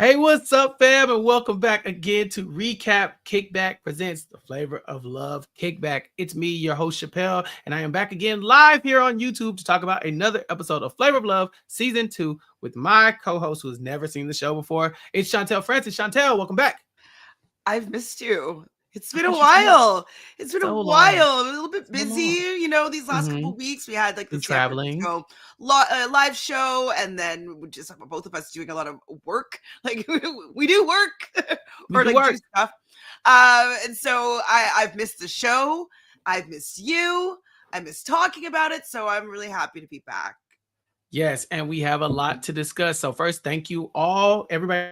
Hey, what's up, fam? And welcome back again to Recap Kickback presents the Flavor of Love Kickback. It's me, your host, Chappell, and I am back again live here on YouTube to talk about another episode of Flavor of Love Season 2 with my co-host who has never seen the show before. It's Chantele Francis. Chantele, welcome back. I've missed you. It's I been a miss you so much. while. It's been a So long. while. I'm a little bit So long. busy, these last couple weeks. We had like the Been San traveling. Francisco live show, and then we just both of us doing a lot of work. Like we do work We or do like do work. stuff. And so I've missed the show. I've missed you. I miss talking about it. So I'm really happy to be back. Yes, and we have a lot to discuss. So first, thank you all, everybody.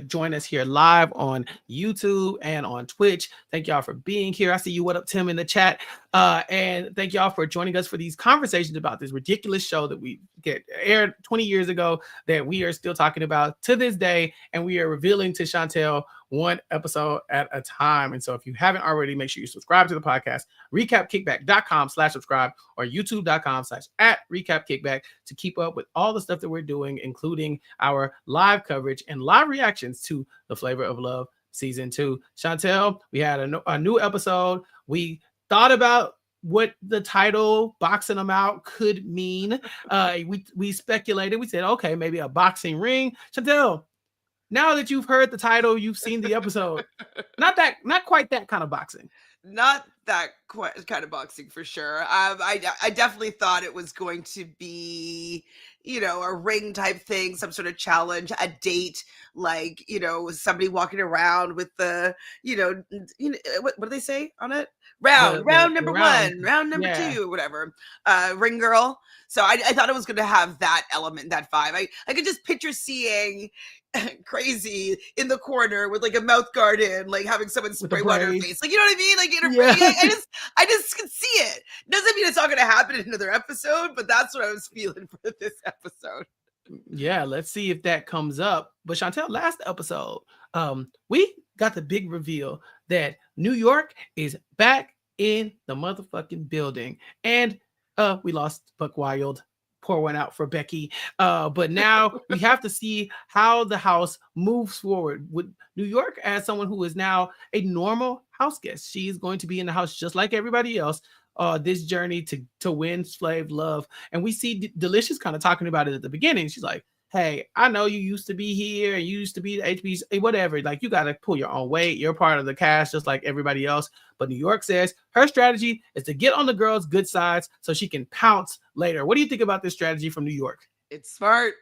Join us here live on YouTube and on Twitch. Thank y'all for being here. I see you. What up, Tim, in the chat? And thank y'all for joining us for these conversations about this ridiculous show that we get aired 20 years ago that we are still talking about to this day, and we are revealing to Chantele one episode at a time. And so if you haven't already, make sure you subscribe to the podcast, recapkickback.com/subscribe or youtube.com/@recapkickback to keep up with all the stuff that we're doing, including our live coverage and live reactions to the Flavor of Love Season 2. Chantele, we had a new episode. We thought about what the title "Boxing Them Out" could mean. We speculated. We said, okay, maybe a boxing ring. Chantele, now that you've heard the title, you've seen the episode. Not quite that kind of boxing. Not that kind of boxing for sure. I definitely thought it was going to be, a ring type thing, some sort of challenge, a date, like, somebody walking around with the, what do they say on it? Round number one, round number two, whatever. Ring girl. So I thought it was going to have that element, that vibe. I could just picture seeing crazy in the corner with like a mouth guard in, like having someone spray water her face, like, you know what I mean, like in her face. I just could see it. Doesn't mean it's not going to happen in another episode, but that's what I was feeling for this episode. Yeah, let's see if that comes up. But Chantele, last episode, we got the big reveal that New York is back in the motherfucking building, and we lost Buck Wild. Pour one out for Becky. But now we have to see how the house moves forward with New York as someone who is now a normal house guest. She is going to be in the house just like everybody else. This journey to win slave love. And we see Delicious kind of talking about it at the beginning. She's like, hey, I know you used to be here and you used to be the HBC, whatever. Like, you got to pull your own weight. You're part of the cast just like everybody else. But New York says her strategy is to get on the girls' good sides so she can pounce later. What do you think about this strategy from New York? It's smart.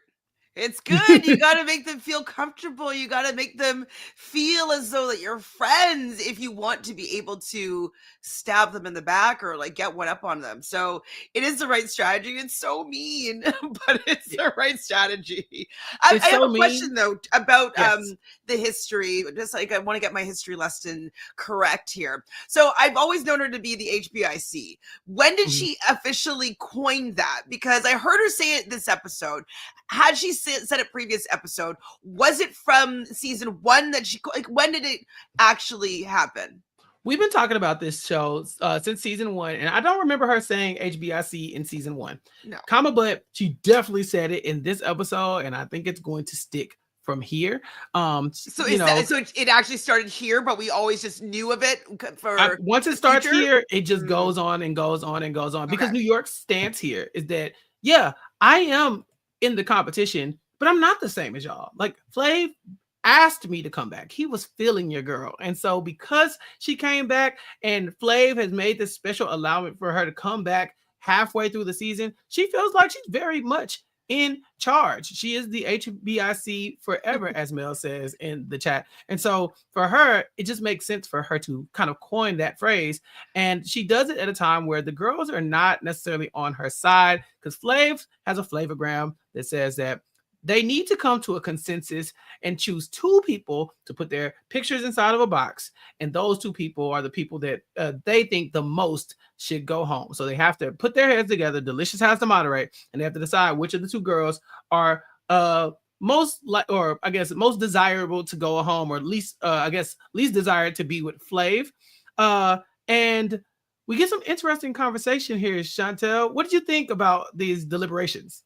It's good. You got to make them feel comfortable. You got to make them feel as though that you're friends if you want to be able to stab them in the back or like get one up on them. So it is the right strategy. It's so mean, but it's the right strategy. I have a question though about the history. Just like I want to get my history lesson correct here. So I've always known her to be the HBIC. When did she officially coin that? Because I heard her say it this episode. Had she said it previous episode? Was it from season 1 that she, like, when did it actually happen? We've been talking about this show since season 1, and I don't remember her saying HBIC in season 1. No. But she definitely said it in this episode, and I think it's going to stick from here. So it actually started here, but we always just knew of it for once it starts here, it just goes on and goes on and goes on. Because New York's stance here is that, yeah, I am in the competition, but I'm not the same as y'all. Like, Flav asked me to come back. He was feeling your girl. And so because she came back and Flav has made this special allowance for her to come back halfway through the season, she feels like she's very much in charge. She is the HBIC forever, as Mel says in the chat. And so for her, it just makes sense for her to kind of coin that phrase. And she does it at a time where the girls are not necessarily on her side, because Flav has a flavogram that says that they need to come to a consensus and choose 2 people to put their pictures inside of a box. And those 2 people are the people that they think the most should go home. So they have to put their heads together. Delicious has to moderate, and they have to decide which of the 2 girls are most desirable to go home, or least desired to be with Flav. And we get some interesting conversation here, Chantele. What did you think about these deliberations?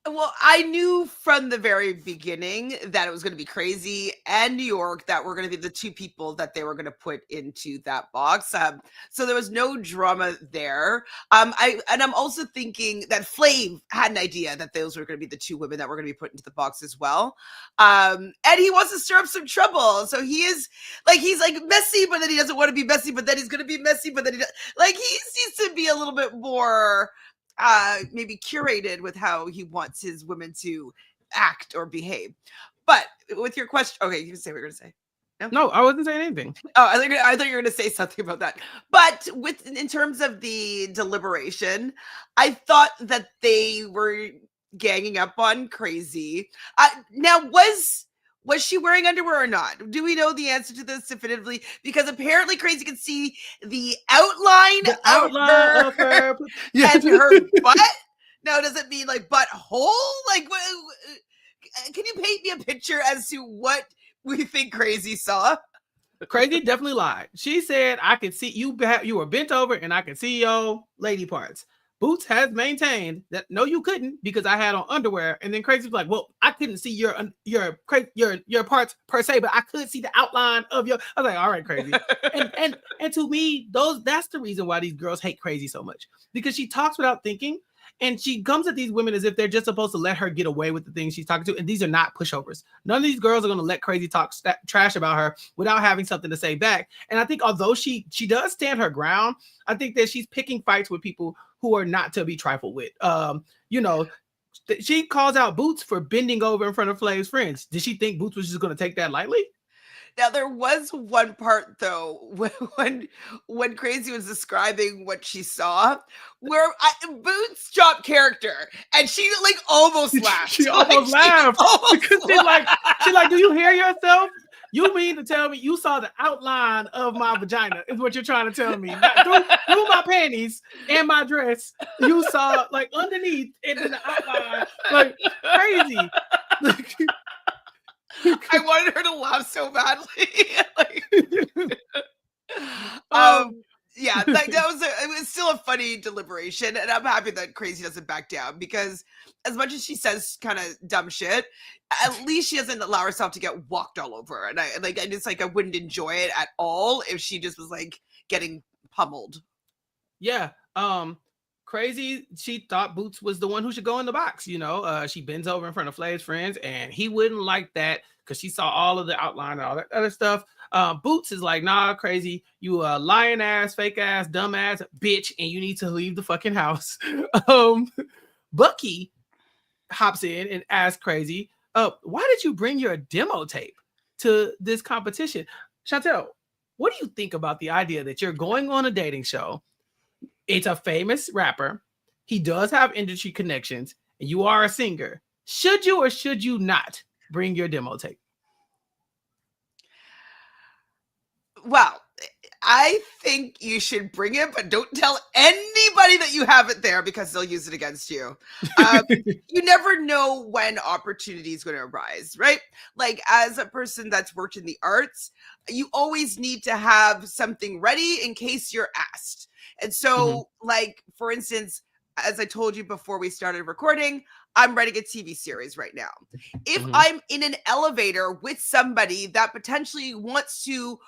Well, I knew from the very beginning that it was going to be Crazy and New York that were going to be the two people that they were going to put into that box. So there was no drama there. I'm also thinking that Flav had an idea that those were going to be the two women that were going to be put into the box as well. And he wants to stir up some trouble. So he's like messy, but then he doesn't want to be messy, but then he's going to be messy, but then he needs to be a little bit more maybe curated with how he wants his women to act or behave. But with your question, okay, you can say what you're gonna say. No, I wasn't saying anything. Oh, I thought you were gonna say something about that. But in terms of the deliberation, I thought that they were ganging up on Crazy. Now was she wearing underwear or not? Do we know the answer to this definitively? Because apparently Crazy can see the outline of her and her butt. Now, does it mean like butthole? Like, can you paint me a picture as to what we think Crazy saw? Crazy definitely lied. She said, I could see you were bent over and I could see your lady parts. Boots has maintained that no, you couldn't because I had on underwear. And then Crazy was like, well, I couldn't see your parts per se, but I could see the outline of your. I was like, all right, Crazy. and to me, that's the reason why these girls hate Crazy so much, because she talks without thinking. And she comes at these women as if they're just supposed to let her get away with the things she's talking to. And these are not pushovers. None of these girls are going to let Crazy talk trash about her without having something to say back. And I think although she does stand her ground, I think that she's picking fights with people who are not to be trifled with. She calls out Boots for bending over in front of Flav's friends. Did she think Boots was just going to take that lightly? Now there was one part though when Crazy was describing what she saw, where Boots dropped character and she like almost laughed. She almost laughed because she's like, do you hear yourself? You mean to tell me you saw the outline of my vagina is what you're trying to tell me. Through my panties and my dress, you saw like underneath and in the outline, like Crazy. I wanted her to laugh so badly. Yeah, it was still a funny deliberation, and I'm happy that Crazy doesn't back down, because as much as she says kind of dumb shit, at least she doesn't allow herself to get walked all over. And I wouldn't enjoy it at all if she just was like getting pummeled. Yeah. Crazy, she thought Boots was the one who should go in the box. She bends over in front of Flav's friends, and he wouldn't like that because she saw all of the outline and all that other stuff. Boots is like, nah, Crazy, you a lying ass, fake ass, dumb ass bitch, and you need to leave the fucking house. Bucky hops in and asks Crazy, why did you bring your demo tape to this competition? Chantele, what do you think about the idea that you're going on a dating show? It's a famous rapper. He does have industry connections, and you are a singer. Should you or should you not bring your demo tape? Well, I think you should bring it, but don't tell anybody that you have it there, because they'll use it against you. You never know when opportunity is going to arise, right? Like, as a person that's worked in the arts, you always need to have something ready in case you're asked. And so, like, for instance, as I told you before we started recording, I'm writing a TV series right now. If I'm in an elevator with somebody that potentially wants to,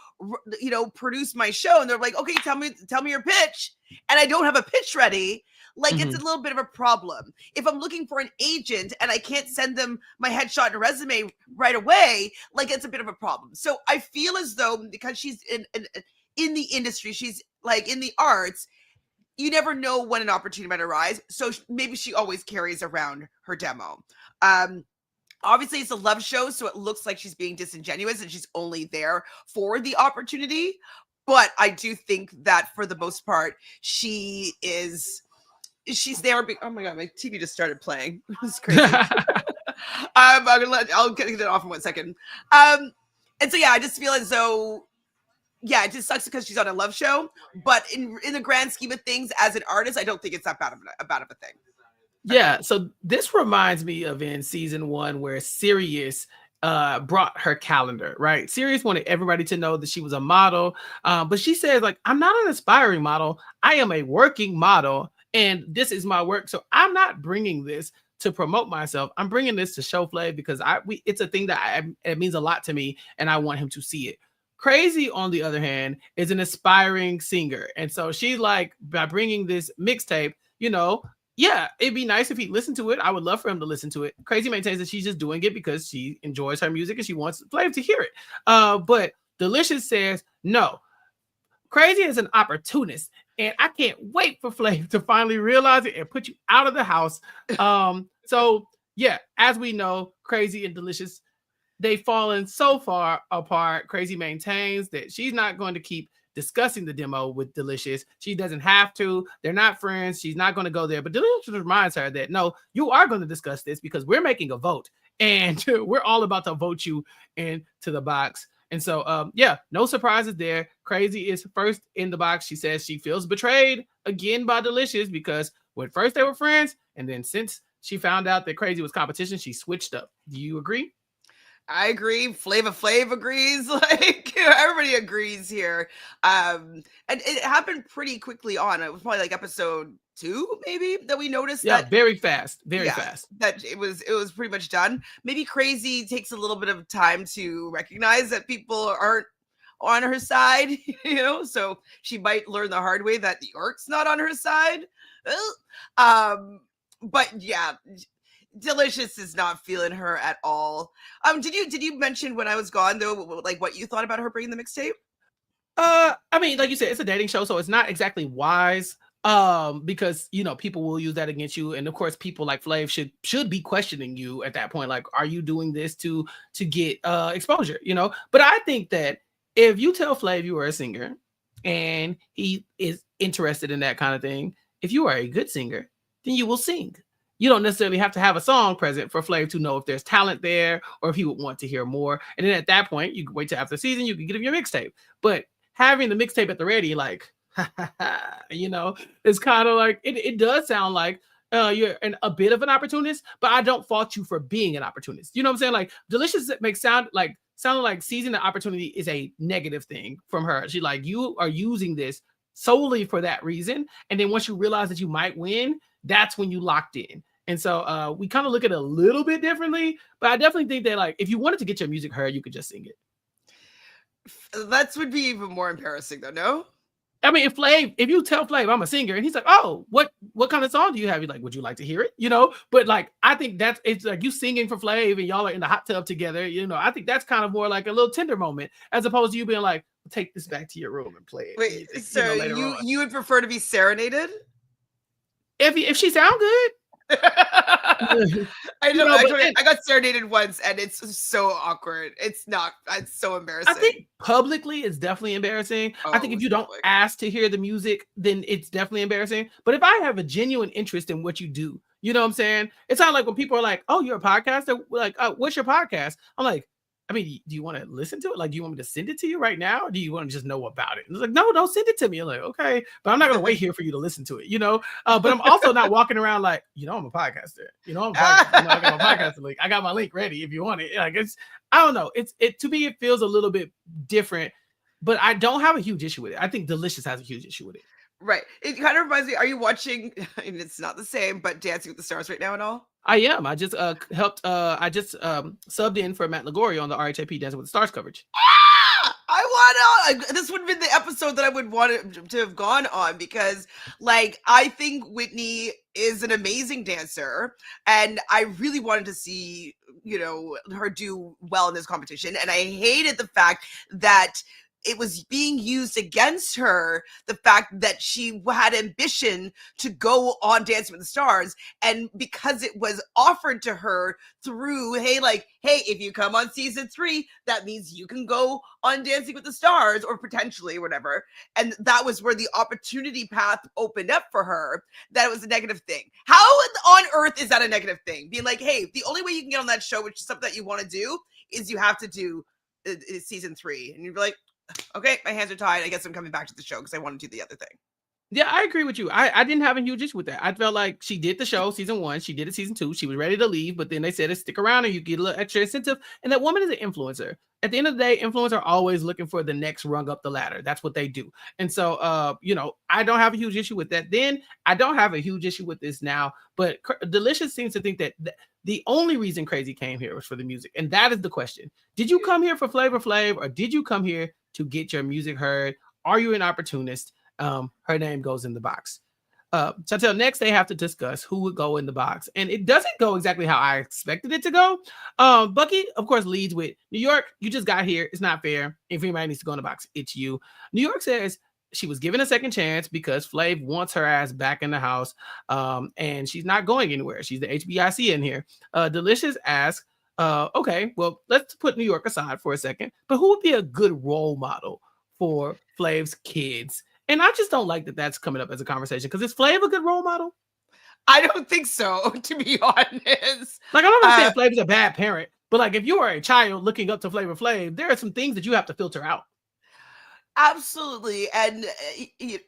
produce my show, and they're like, okay, tell me your pitch, and I don't have a pitch ready, like, it's a little bit of a problem. If I'm looking for an agent and I can't send them my headshot and resume right away, like, it's a bit of a problem. So I feel as though, because she's in the industry, she's like in the arts, you never know when an opportunity might arise. So maybe she always carries around her demo. Obviously, it's a love show, so it looks like she's being disingenuous and she's only there for the opportunity. But I do think that for the most part, she's there. Oh my God, my TV just started playing. It's crazy. I'll get it off in 1 second. And so, yeah, I just feel as though, yeah, it just sucks because she's on a love show. But in the grand scheme of things, as an artist, I don't think it's that bad of a thing. Yeah, so this reminds me of in season 1 where Sirius brought her calendar, right? Sirius wanted everybody to know that she was a model, but she says, like, I'm not an aspiring model. I am a working model, and this is my work, so I'm not bringing this. to promote myself. I'm bringing this to show Flav because it's a thing that it means a lot to me, and I want him to see it. Crazy, on the other hand, is an aspiring singer, and so she's like, by bringing this mixtape, yeah, it'd be nice if he listened to it. I would love for him to listen to it. Crazy maintains that she's just doing it because she enjoys her music and she wants Flav to hear it. But Delicious says no. Crazy is an opportunist, and I can't wait for Flav to finally realize it and put you out of the house. So yeah, as we know, Crazy and Delicious, they've fallen so far apart. Crazy maintains that she's not going to keep discussing the demo with Delicious. She doesn't have to. They're not friends. She's not going to go there. But Delicious reminds her that, no, you are going to discuss this because we're making a vote. And we're all about to vote you into the box. And so, yeah, no surprises there. Crazy is first in the box. She says she feels betrayed again by Delicious because when first they were friends, and then since she found out that Crazy was competition, she switched up. Do you agree? I agree. Flavor Flav agrees. Like everybody agrees here. And it happened pretty quickly on. It was probably like episode 2, maybe, that we noticed. Yeah, that, very fast. Very fast. That it was pretty much done. Maybe Crazy takes a little bit of time to recognize that people aren't on her side, so she might learn the hard way that New York's not on her side. But yeah, Delicious is not feeling her at all. Did you mention when I was gone though, like what you thought about her bringing the mixtape? I mean, like you said, it's a dating show, so it's not exactly wise. Because people will use that against you, and of course, people like Flav should be questioning you at that point. Like, are you doing this to get exposure? But I think that if you tell Flav you are a singer, and he is interested in that kind of thing, if you are a good singer, then you will sing. You don't necessarily have to have a song present for Flav to know if there's talent there or if he would want to hear more. And then at that point, you can wait till after the season, you can get him your mixtape. But having the mixtape at the ready, like, it's kind of like, it does sound like you're a bit of an opportunist, but I don't fault you for being an opportunist. You know what I'm saying? Like, Delicious sounded like seizing the opportunity is a negative thing from her. She's like, you are using this solely for that reason. And then once you realize that you might win, that's when you locked in. And so we kind of look at it a little bit differently, but I definitely think that, like, if you wanted to get your music heard, you could just sing it. That would be even more embarrassing though, no? I mean, if you tell Flav I'm a singer and he's like, oh, what kind of song do you have? You're like, would you like to hear it? But like, I think it's like you singing for Flav and y'all are in the hot tub together. I think that's kind of more like a little tender moment as opposed to you being like, take this back to your room and play it. Wait, so you would prefer to be serenaded? If she sound good. I know. I got serenaded once, and it's so awkward. It's so embarrassing. I think publicly it's definitely embarrassing. I think if you don't ask to hear the music, then it's definitely embarrassing. But if I have a genuine interest in what you do, you know what I'm saying? It's not like when people are like, "Oh, you're a podcaster." Like, what's your podcast? I'm like, I mean, do you want to listen to it? Like, do you want me to send it to you right now? Or do you want to just know about it? And it's like, no, don't send it to me. I'm like, okay, but I'm not going to wait here for you to listen to it, But I'm also not walking around like, I'm a podcaster. I'm a podcaster. I got my podcast link. I got my link ready if you want it. Like, I don't know. To me, it feels a little bit different, but I don't have a huge issue with it. I think Delicious has a huge issue with it. Right. It kind of reminds me, are you watching, and it's not the same, but Dancing with the Stars right now at all? I am. I just helped. I just subbed in for Matt Liguori on the RHAP Dancing with the Stars coverage. This would have been the episode that I would want to have gone on because, like, I think Whitney is an amazing dancer, and I really wanted to see, her do well in this competition. And I hated the fact that it was being used against her, the fact that she had ambition to go on Dancing with the Stars. And because it was offered to her through, hey, if you come on season 3, that means you can go on Dancing with the Stars or potentially whatever. And that was where the opportunity path opened up for her, that it was a negative thing. How on earth is that a negative thing? Being like, hey, the only way you can get on that show, which is something that you want to do, is you have to do season 3. And you'd be like, okay, my hands are tied. I guess I'm coming back to the show because I want to do the other thing. Yeah, I agree with you. I didn't have a huge issue with that. I felt like she did the show season 1, she did it season 2. She was ready to leave, but then they said to stick around and you get a little extra incentive. And that woman is an influencer. At the end of the day, influencers are always looking for the next rung up the ladder. That's what they do. And so, I don't have a huge issue with that. Then I don't have a huge issue with this now. But Delicious seems to think that the only reason Crazy came here was for the music, and that is the question: did you come here for Flavor Flav, or did you come here to get your music heard? Are you an opportunist? Her name goes in the box. Chantele, next they have to discuss who would go in the box, and it doesn't go exactly how I expected it to go. Bucky, of course, leads with New York. You just got here; it's not fair. If anybody needs to go in the box, it's you. New York says she was given a second chance because Flav wants her ass back in the house, and she's not going anywhere. She's the HBIC in here. Delicious asks, okay, well, let's put New York aside for a second, but who would be a good role model for Flav's kids? And I just don't like that that's coming up as a conversation, because is Flav a good role model? I don't think so, to be honest. Like, I'm not saying Flav is a bad parent, but like, if you are a child looking up to Flavor Flav, there are some things that you have to filter out. Absolutely. And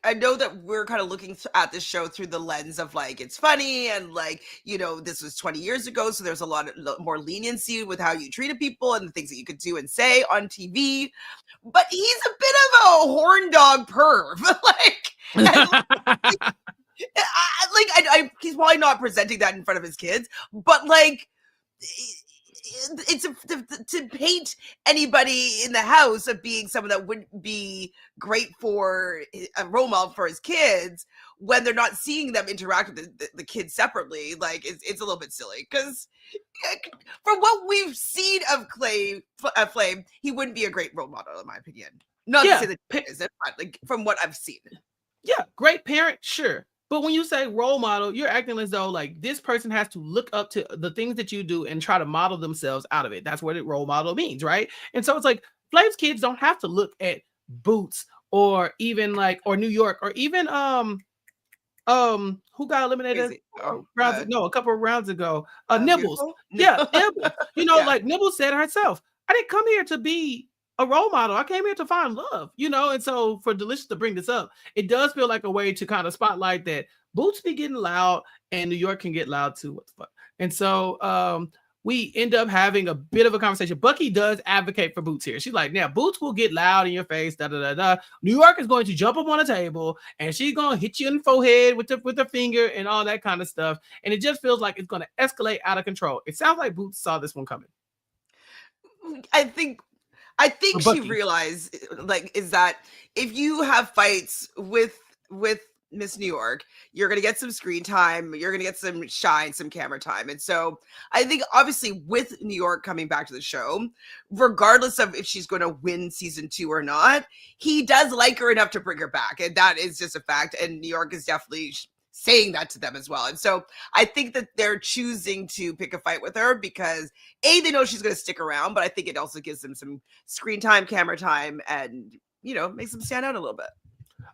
I know that we're kind of looking at this show through the lens of like, it's funny. And like, this was 20 years ago. So there's a lot more leniency with how you treated people and the things that you could do and say on TV. But he's a bit of a horn dog perv. He's probably not presenting that in front of his kids, but like, it's to paint anybody in the house of being someone that wouldn't be great for a role model for his kids when they're not seeing them interact with the kids separately. Like, it's a little bit silly, because from what we've seen of Flame, he wouldn't be a great role model, in my opinion. Not to say that he isn't, but like, from what I've seen. Yeah, great parent, sure. But when you say role model, you're acting as though like this person has to look up to the things that you do and try to model themselves out of it. That's what a role model means, right? And so it's like Flav's kids don't have to look at Boots or even like, or New York, or even who got eliminated a couple of rounds ago, Nibbles. Yeah, Nibbles. Like Nibbles said herself, I didn't come here to be a role model. I came here to find love, and so for Delicious to bring this up, it does feel like a way to kind of spotlight that Boots be getting loud and New York can get loud too. What the fuck? And so we end up having a bit of a conversation. Bucky does advocate for Boots here. She's like, yeah, Boots will get loud in your face, da da da da. New York is going to jump up on a table and she's going to hit you in the forehead with her finger and all that kind of stuff. And it just feels like it's going to escalate out of control. It sounds like Boots saw this one coming. I think she realized, is that if you have fights with Miss New York, you're going to get some screen time, you're going to get some shine, some camera time. And so I think obviously with New York coming back to the show, regardless of if she's going to win season 2 or not, he does like her enough to bring her back. And that is just a fact. And New York is definitely saying that to them as well. And so I think that they're choosing to pick a fight with her because they know she's going to stick around, but I think it also gives them some screen time, camera time, and, makes them stand out a little bit.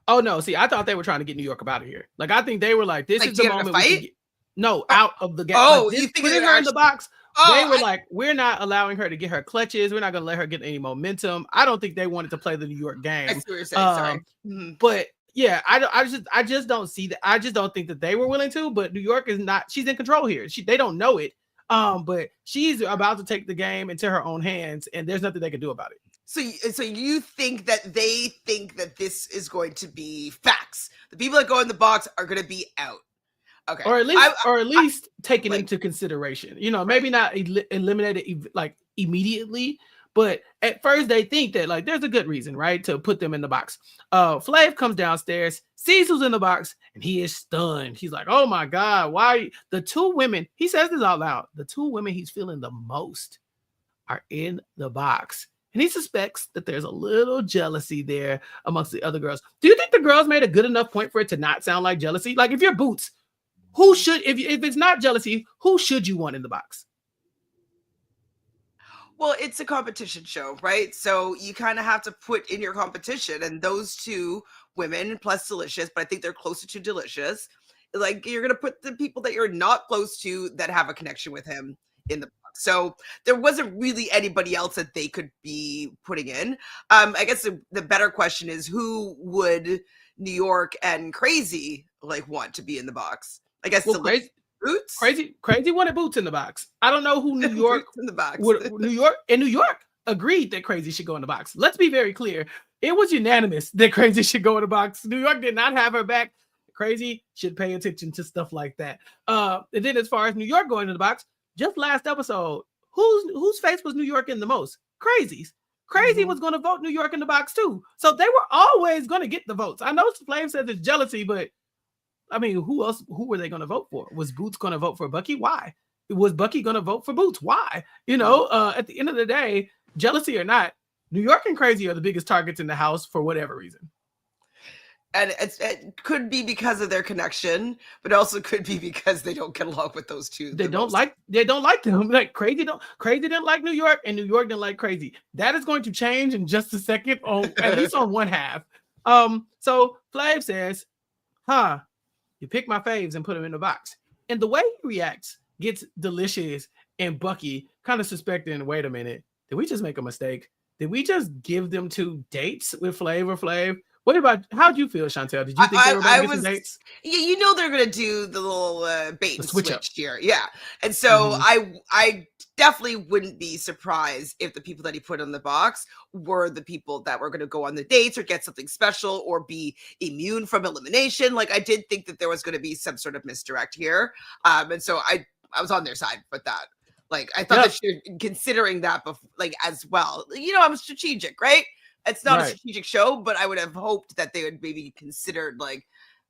Oh no, see, I thought they were trying to get New York up out of here. Like, I think they were like, this is the moment we can get, out of the game. Oh, like, you think putting her in the box. They were like, we're not allowing her to get her clutches. We're not going to let her get any momentum. I don't think they wanted to play the New York game. I see what you're saying. Sorry. But yeah, I just don't see that. I just don't think that they were willing to, but New York is not, she's in control here. They don't know it. But she's about to take the game into her own hands and there's nothing they can do about it. So you think that they think that this is going to be facts? The people that go in the box are going to be out. Okay. Or at least taken into consideration. Maybe not eliminated like immediately, but at first they think that like there's a good reason, right, to put them in the box. Flav comes downstairs, sees who's in the box, and he is stunned. He's like, oh my God, why the 2 women, he says this out loud, the 2 women he's feeling the most are in the box. And he suspects that there's a little jealousy there amongst the other girls. Do you think the girls made a good enough point for it to not sound like jealousy? Like, if you're Boots, who should, if it's not jealousy, who should you want in the box? Well, it's a competition show, right? So you kind of have to put in your competition, and those 2 women plus Delicious, but I think they're closer to Delicious. Like, you're going to put the people that you're not close to that have a connection with him in the box. So there wasn't really anybody else that they could be putting in. I guess the better question is, who would New York and Crazy like want to be in the box. I guess Well, Boots. Crazy wanted Boots in the box. I don't know who New York Boots in the box. New York agreed that Crazy should go in the box. Let's be very clear. It was unanimous that Crazy should go in the box. New York did not have her back. Crazy should pay attention to stuff like that. And then as far as New York going in the box, just last episode, whose face was New York in the most? Crazy's. Crazy was going to vote New York in the box too. So they were always going to get the votes. I know Flav says it's jealousy, but I mean, who were they going to vote for? Was Boots going to vote for Bucky? Why? Was Bucky going to vote for Boots? Why? At the end of the day, jealousy or not, New York and Crazy are the biggest targets in the house for whatever reason. And it could be because of their connection, but also could be because they don't get along with those two. They don't like them. Like Crazy didn't like New York, and New York didn't like Crazy. That is going to change in just a second, at least on one half. So Flav says, you pick my faves and put them in the box. And the way he reacts gets Delicious and Bucky kind of suspecting, wait a minute, did we just make a mistake? Did we just give them 2 dates with Flav? What about, how'd you feel, Chantele? Did you think they were going to get some dates? Yeah, they're going to do the little bait and switch up here. Yeah. And so I definitely wouldn't be surprised if the people that he put in the box were the people that were going to go on the dates or get something special or be immune from elimination. Like, I did think that there was going to be some sort of misdirect here. And so I was on their side with that. Like, I thought that you're considering that as well. I'm strategic, right? It's not a strategic show, but I would have hoped that they would maybe considered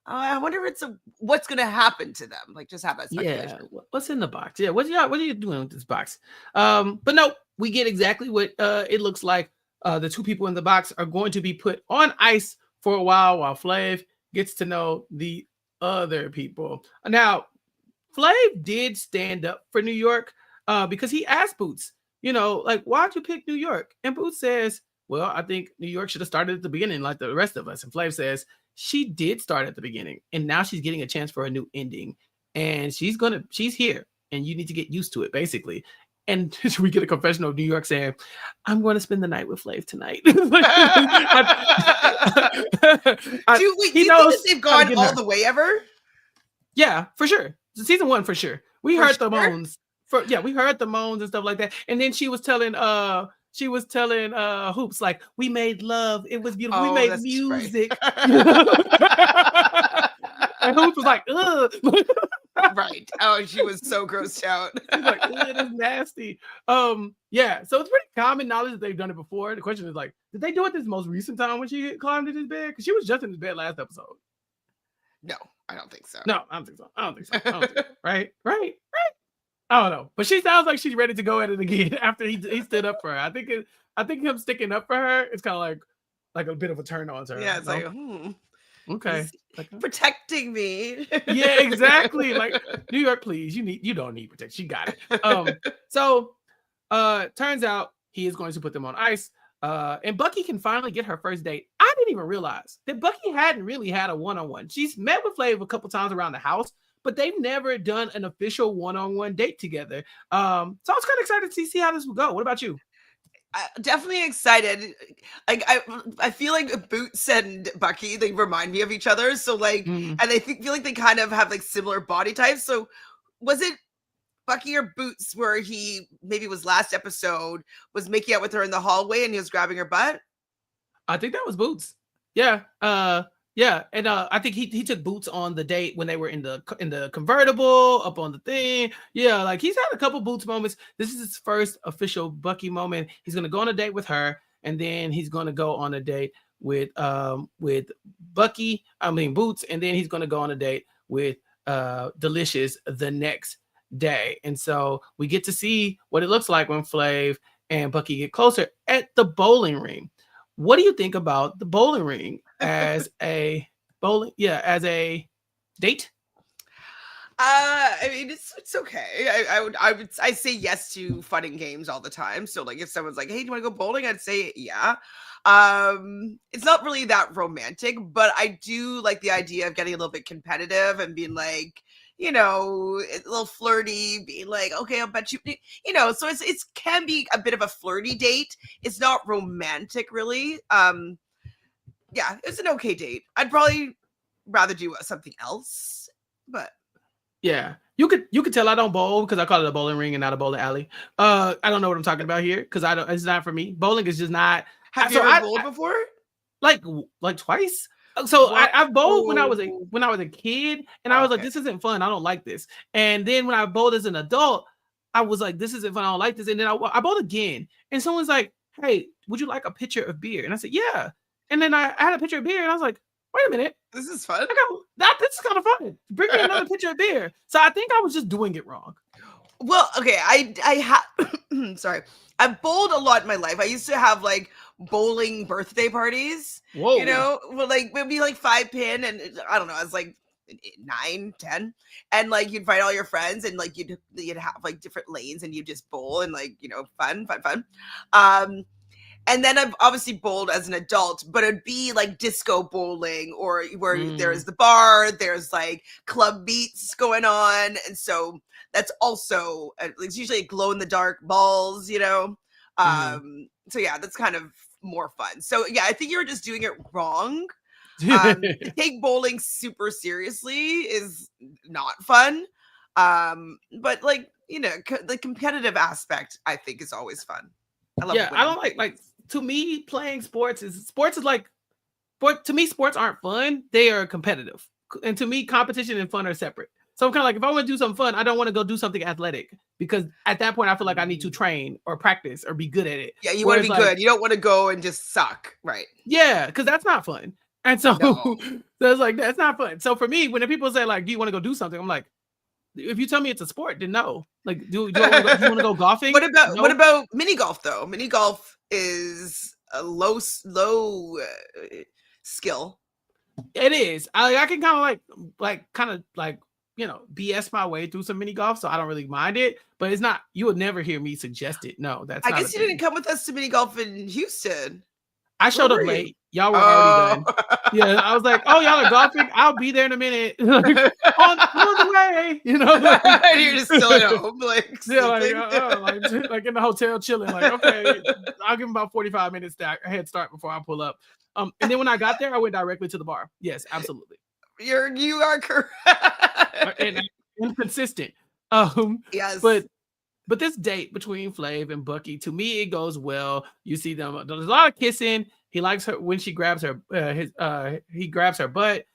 I wonder if what's going to happen to them. Like, just have that speculation. Yeah, what's in the box? Yeah, what are you doing with this box? But no, we get exactly what it looks like. The 2 people in the box are going to be put on ice for a while Flav gets to know the other people. Now, Flav did stand up for New York because he asked Boots, why'd you pick New York? And Boots says, well, I think New York should have started at the beginning like the rest of us. And Flav says, she did start at the beginning and now she's getting a chance for a new ending. And she's here and you need to get used to it, basically. And we get a confession of New York saying, I'm going to spend the night with Flav tonight. Do you think they've gone all the way ever? Yeah, for sure. Season 1, for sure. We heard the moans. We heard the moans and stuff like that. And then she was telling Hoops, like, we made love. It was beautiful. We made music. And Hoops was like, ugh. Right. Oh, she was so grossed out. She's like, it is nasty. So it's pretty common knowledge that they've done it before. The question is, like, did they do it this most recent time when she climbed in his bed? Because she was just in his bed last episode. No, I don't think so. No, I don't think so. Right. I don't know, but she sounds like she's ready to go at it again after he stood up for her. I think him sticking up for her is kind of like a bit of a turn on to her. Yeah, it's okay, protecting me. Yeah, exactly. Like, New York, please, you don't need protection. She got it. So turns out he is going to put them on ice. And Bucky can finally get her first date. I didn't even realize that Bucky hadn't really had a one-on-one. She's met with Flav a couple times around the house, but they've never done an official one-on-one date together. So I was kind of excited to see how this would go. What about you? Definitely excited. Like, I feel like Boots and Bucky, they remind me of each other. So and I feel like they kind of have similar body types. So was it Bucky or Boots where he maybe was last episode was making out with her in the hallway and he was grabbing her butt? I think that was Boots. Yeah. Yeah, and I think he took Boots on the date when they were in the convertible up on the thing. Yeah, like, he's had a couple Boots moments. This is his first official Bucky moment. He's gonna go on a date with her, and then he's gonna go on a date with Boots, and then he's gonna go on a date with Delicious the next day. And so we get to see what it looks like when Flav and Bucky get closer at the bowling ring. What do you think about the bowling ring as a date? I mean, it's okay. I say yes to fun and games all the time. So if someone's like, hey, do you want to go bowling? I'd say yeah. It's not really that romantic, but I do like the idea of getting a little bit competitive and being like, a little flirty, being like, okay, I'll bet you, so it can be a bit of a flirty date. It's not romantic, really. Yeah, it's an okay date. I'd probably rather do something else, but yeah. You could tell I don't bowl because I call it a bowling ring and not a bowling alley. I don't know what I'm talking about here because I don't. It's not for me. Bowling is just not. have you ever bowled before? Like twice. So I bowled when I was a kid, and I was like, Okay. this isn't fun. I don't like this. And then when I bowled as an adult, I was like, this isn't fun. I don't like this. And then I bowled again, and someone's like, hey, would you like a pitcher of beer? And I said, yeah. And then I had a pitcher of beer, and I was like, wait a minute, This is fun. this is kind of fun. Bring me another pitcher of beer. So I think I was just doing it wrong. Well, okay, I have sorry. I've bowled a lot in my life. I used to have like bowling birthday parties. Whoa. You know, well, like it'd be like 5-pin, and I don't know, I was like 9, 10, and like you'd invite all your friends, and like you'd have like different lanes, and you just bowl, and like, you know, fun. And then I've obviously bowled as an adult, but it'd be like disco bowling, or where there's the bar, there's like club beats going on. And so that's also, it's usually glow in the dark balls, you know? So yeah, that's kind of more fun. So yeah, I think you were just doing it wrong. To take bowling super seriously is not fun. But like, you know, the competitive aspect, I think, is always fun. I love I don't like to me, playing sports is like, to me, sports aren't fun. They are competitive. And to me, competition and fun are separate. So I'm kind of like, if I want to do something fun, I don't want to go do something athletic, because at that point I feel like I need to train or practice or be good at it. Yeah, you want to be good. You don't want to go and just suck, right? Yeah, because that's not fun. And so, so it's like, that's not fun. So for me, when the people say like, do you want to go do something? I'm like, if you tell me it's a sport, then no. Like, do you want to go golfing? What about mini golf though? Mini golf is a low skill. It is. I can kind of like you know, BS my way through some mini golf, so I don't really mind it. But it's not. You would never hear me suggest it. No, that's. I guess you didn't come with us to mini golf in Houston. I showed up late. Y'all were already done. Yeah, I was like, oh, y'all are golfing? I'll be there in a minute. on the way, you know. Like, you're just still at home, like, yeah, like in the hotel chilling. Like, okay, I'll give them about 45 minutes head start before I pull up. And then when I got there, I went directly to the bar. Yes, absolutely. You are correct. and consistent. Yes, but this date between Flav and Bucky, to me, it goes well. You see them. There's a lot of kissing. He likes her when she grabs her. He grabs her butt.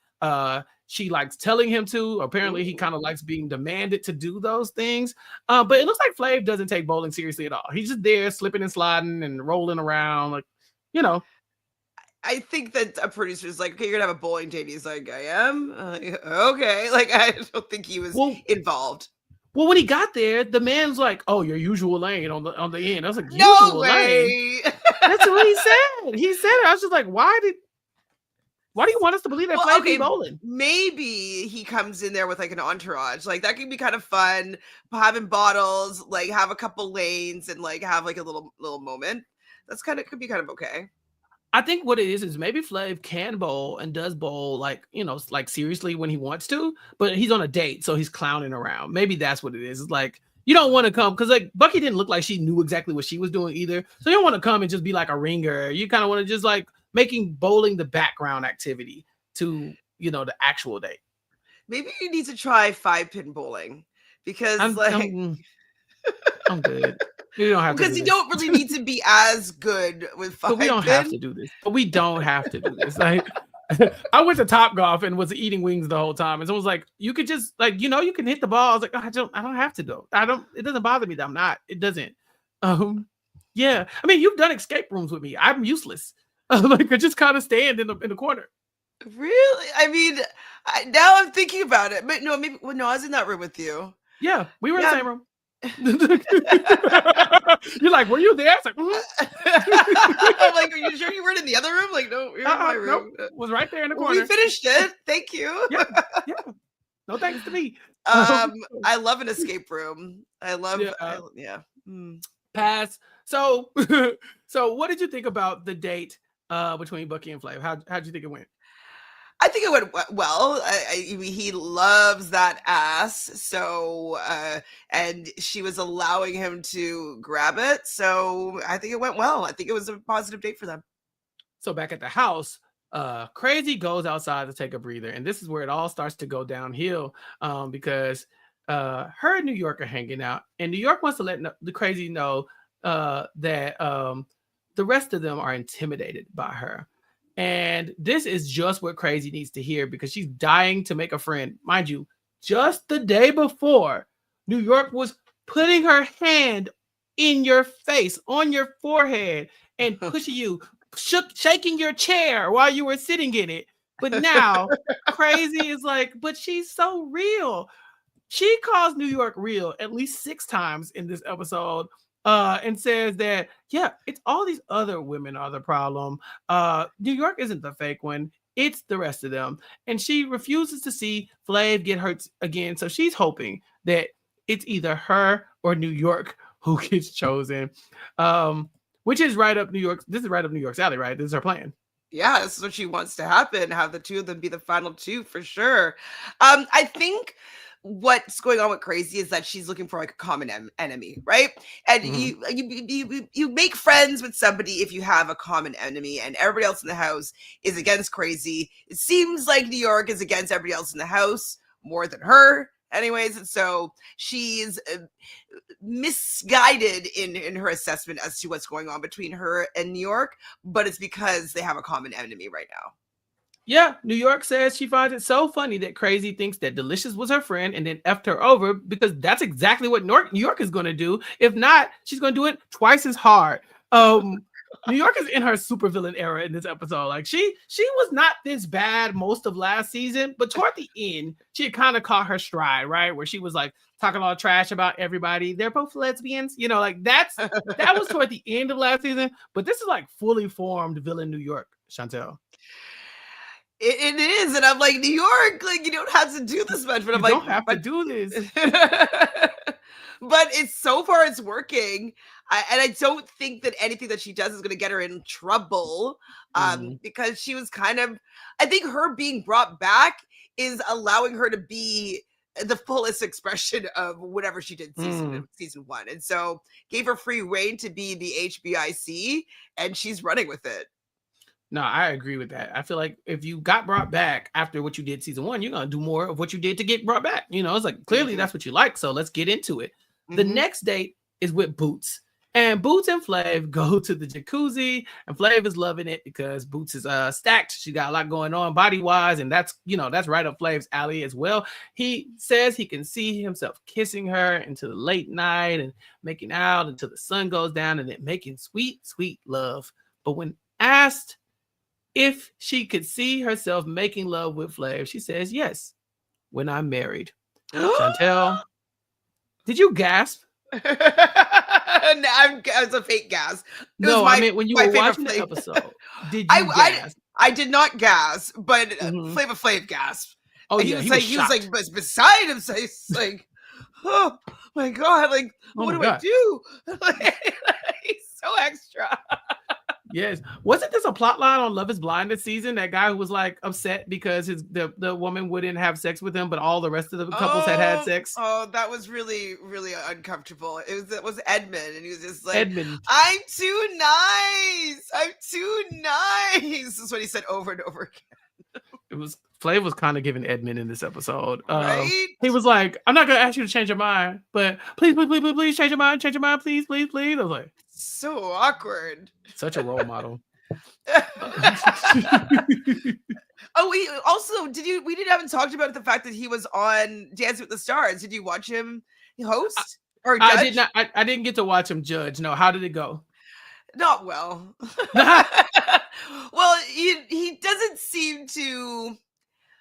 She likes telling him to. Apparently, he kind of likes being demanded to do those things. But it looks like Flav doesn't take bowling seriously at all. He's just there slipping and sliding and rolling around, like, you know. I think that a producer's like, okay, you're gonna have a bowling date. He's like, I am. Okay. Like, I don't think he was involved. Well, when he got there, the man's like, "Oh, your usual lane on the end." I was like, "No usual way!" Lane? That's what he said. He said it. I was just like, "Why do you want us to believe that Flav be bowling?" Maybe he comes in there with like an entourage. Like, that could be kind of fun. Having bottles, like have a couple lanes, and like have like a little moment. That's could be kind of okay. I think what it is maybe Flav can bowl and does bowl, like, you know, like seriously when he wants to, but he's on a date, so he's clowning around. Maybe that's what it is. It's like, you don't want to come, because like Bucky didn't look like she knew exactly what she was doing either. So you don't want to come and just be like a ringer. You kind of want to just like making bowling the background activity to, you know, the actual date. Maybe you need to try 5-pin bowling, because I'm good. You don't have to, because you don't really need to be as good with 5-pin. But we don't have to do this. Like, I went to Top Golf and was eating wings the whole time, and someone was like, "You could just like, you know, you can hit the ball." I was like, I don't have to though. It doesn't bother me that I'm not. It doesn't. Yeah. I mean, you've done escape rooms with me. I'm useless. Like, I just kind of stand in the corner. Really? I mean, now I'm thinking about it, but no, maybe. Well, no, I was in that room with you. Yeah, we were in the same room. You're like, were you there? It's like, I'm like, are you sure you weren't in the other room? Like, no, you're in my room. Nope. Was right there in the corner. We finished it. Thank you. Yeah. No thanks to me. I love an escape room. I love. Pass. So, so what did you think about the date between Bucky and Flav? How'd you think it went? I think it went well. He loves that ass. So, and she was allowing him to grab it. So I think it went well. I think it was a positive date for them. So back at the house, Crazy goes outside to take a breather, and this is where it all starts to go downhill, because her and New York are hanging out, and New York wants to let the Crazy know that the rest of them are intimidated by her. And this is just what Crazy needs to hear, because she's dying to make a friend. Mind you, just the day before, New York was putting her hand in your face, on your forehead, and pushing you, shaking your chair while you were sitting in it. But now Crazy is like, but she's so real. She calls New York real at least 6 times in this episode, and says that, yeah, it's all these other women are the problem. New York isn't the fake one. It's the rest of them. And she refuses to see Flav get hurt again. So she's hoping that it's either her or New York who gets chosen. Which is right up New York. This is right up New York's alley, right? This is her plan. Yeah, this is what she wants to happen. Have the two of them be the final two for sure. I think what's going on with Crazy is that she's looking for like a common enemy, right? And you make friends with somebody if you have a common enemy, and everybody else in the house is against Crazy. It seems like New York is against everybody else in the house more than her. Anyways, and so she's misguided in her assessment as to what's going on between her and New York, but it's because they have a common enemy right now. Yeah, New York says she finds it so funny that Crazy thinks that Delicious was her friend and then effed her over, because that's exactly what New York is going to do. If not, she's going to do it twice as hard. New York is in her supervillain era in this episode. Like she was not this bad most of last season, but toward the end, she had kind of caught her stride, right? Where she was like talking all trash about everybody. They're both lesbians, like that was toward the end of last season. But this is like fully formed villain New York, Chantele. It is, and I'm like, New York, like you don't have to do this much, but I'm like, don't have to do this. But it's so far it's working, and I don't think that anything that she does is going to get her in trouble, because she was kind of, I think her being brought back is allowing her to be the fullest expression of whatever she did season 1, and so gave her free reign to be the HBIC, and she's running with it. No, I agree with that. I feel like if you got brought back after what you did season 1, you're going to do more of what you did to get brought back. It's like, clearly that's what you like. So let's get into it. The next date is with Boots. And Boots and Flav go to the jacuzzi, and Flav is loving it because Boots is stacked. She got a lot going on body-wise, and that's right up Flav's alley as well. He says he can see himself kissing her into the late night and making out until the sun goes down, and then making sweet, sweet love. But when asked if she could see herself making love with Flav, she says yes, when I'm married. Chantele, did you gasp? No, it was a fake gas. No, I mean when you were watching the episode, did you gasp? I did not gasp, but Flavor Flav gasped. Oh, and yeah, he was like beside himself. He's like, oh my God, like, what do I do? He's so extra. Yes. Wasn't this a plot line on Love is Blind this season? That guy who was like upset because the woman wouldn't have sex with him, but all the rest of the couples had sex. Oh, that was really, really uncomfortable. It was Edmund, and he was just like, Edmund, I'm too nice. I'm too nice. This is what he said over and over again. Flav was kind of giving Edmund in this episode. Right? He was like, I'm not gonna ask you to change your mind, but please change your mind, please. I was like, so awkward. Such a role model. Oh, we haven't talked about the fact that he was on Dancing with the Stars. Did you watch him host or judge? I did not. I didn't get to watch him judge. No, how did it go? Not well. Well, he doesn't seem to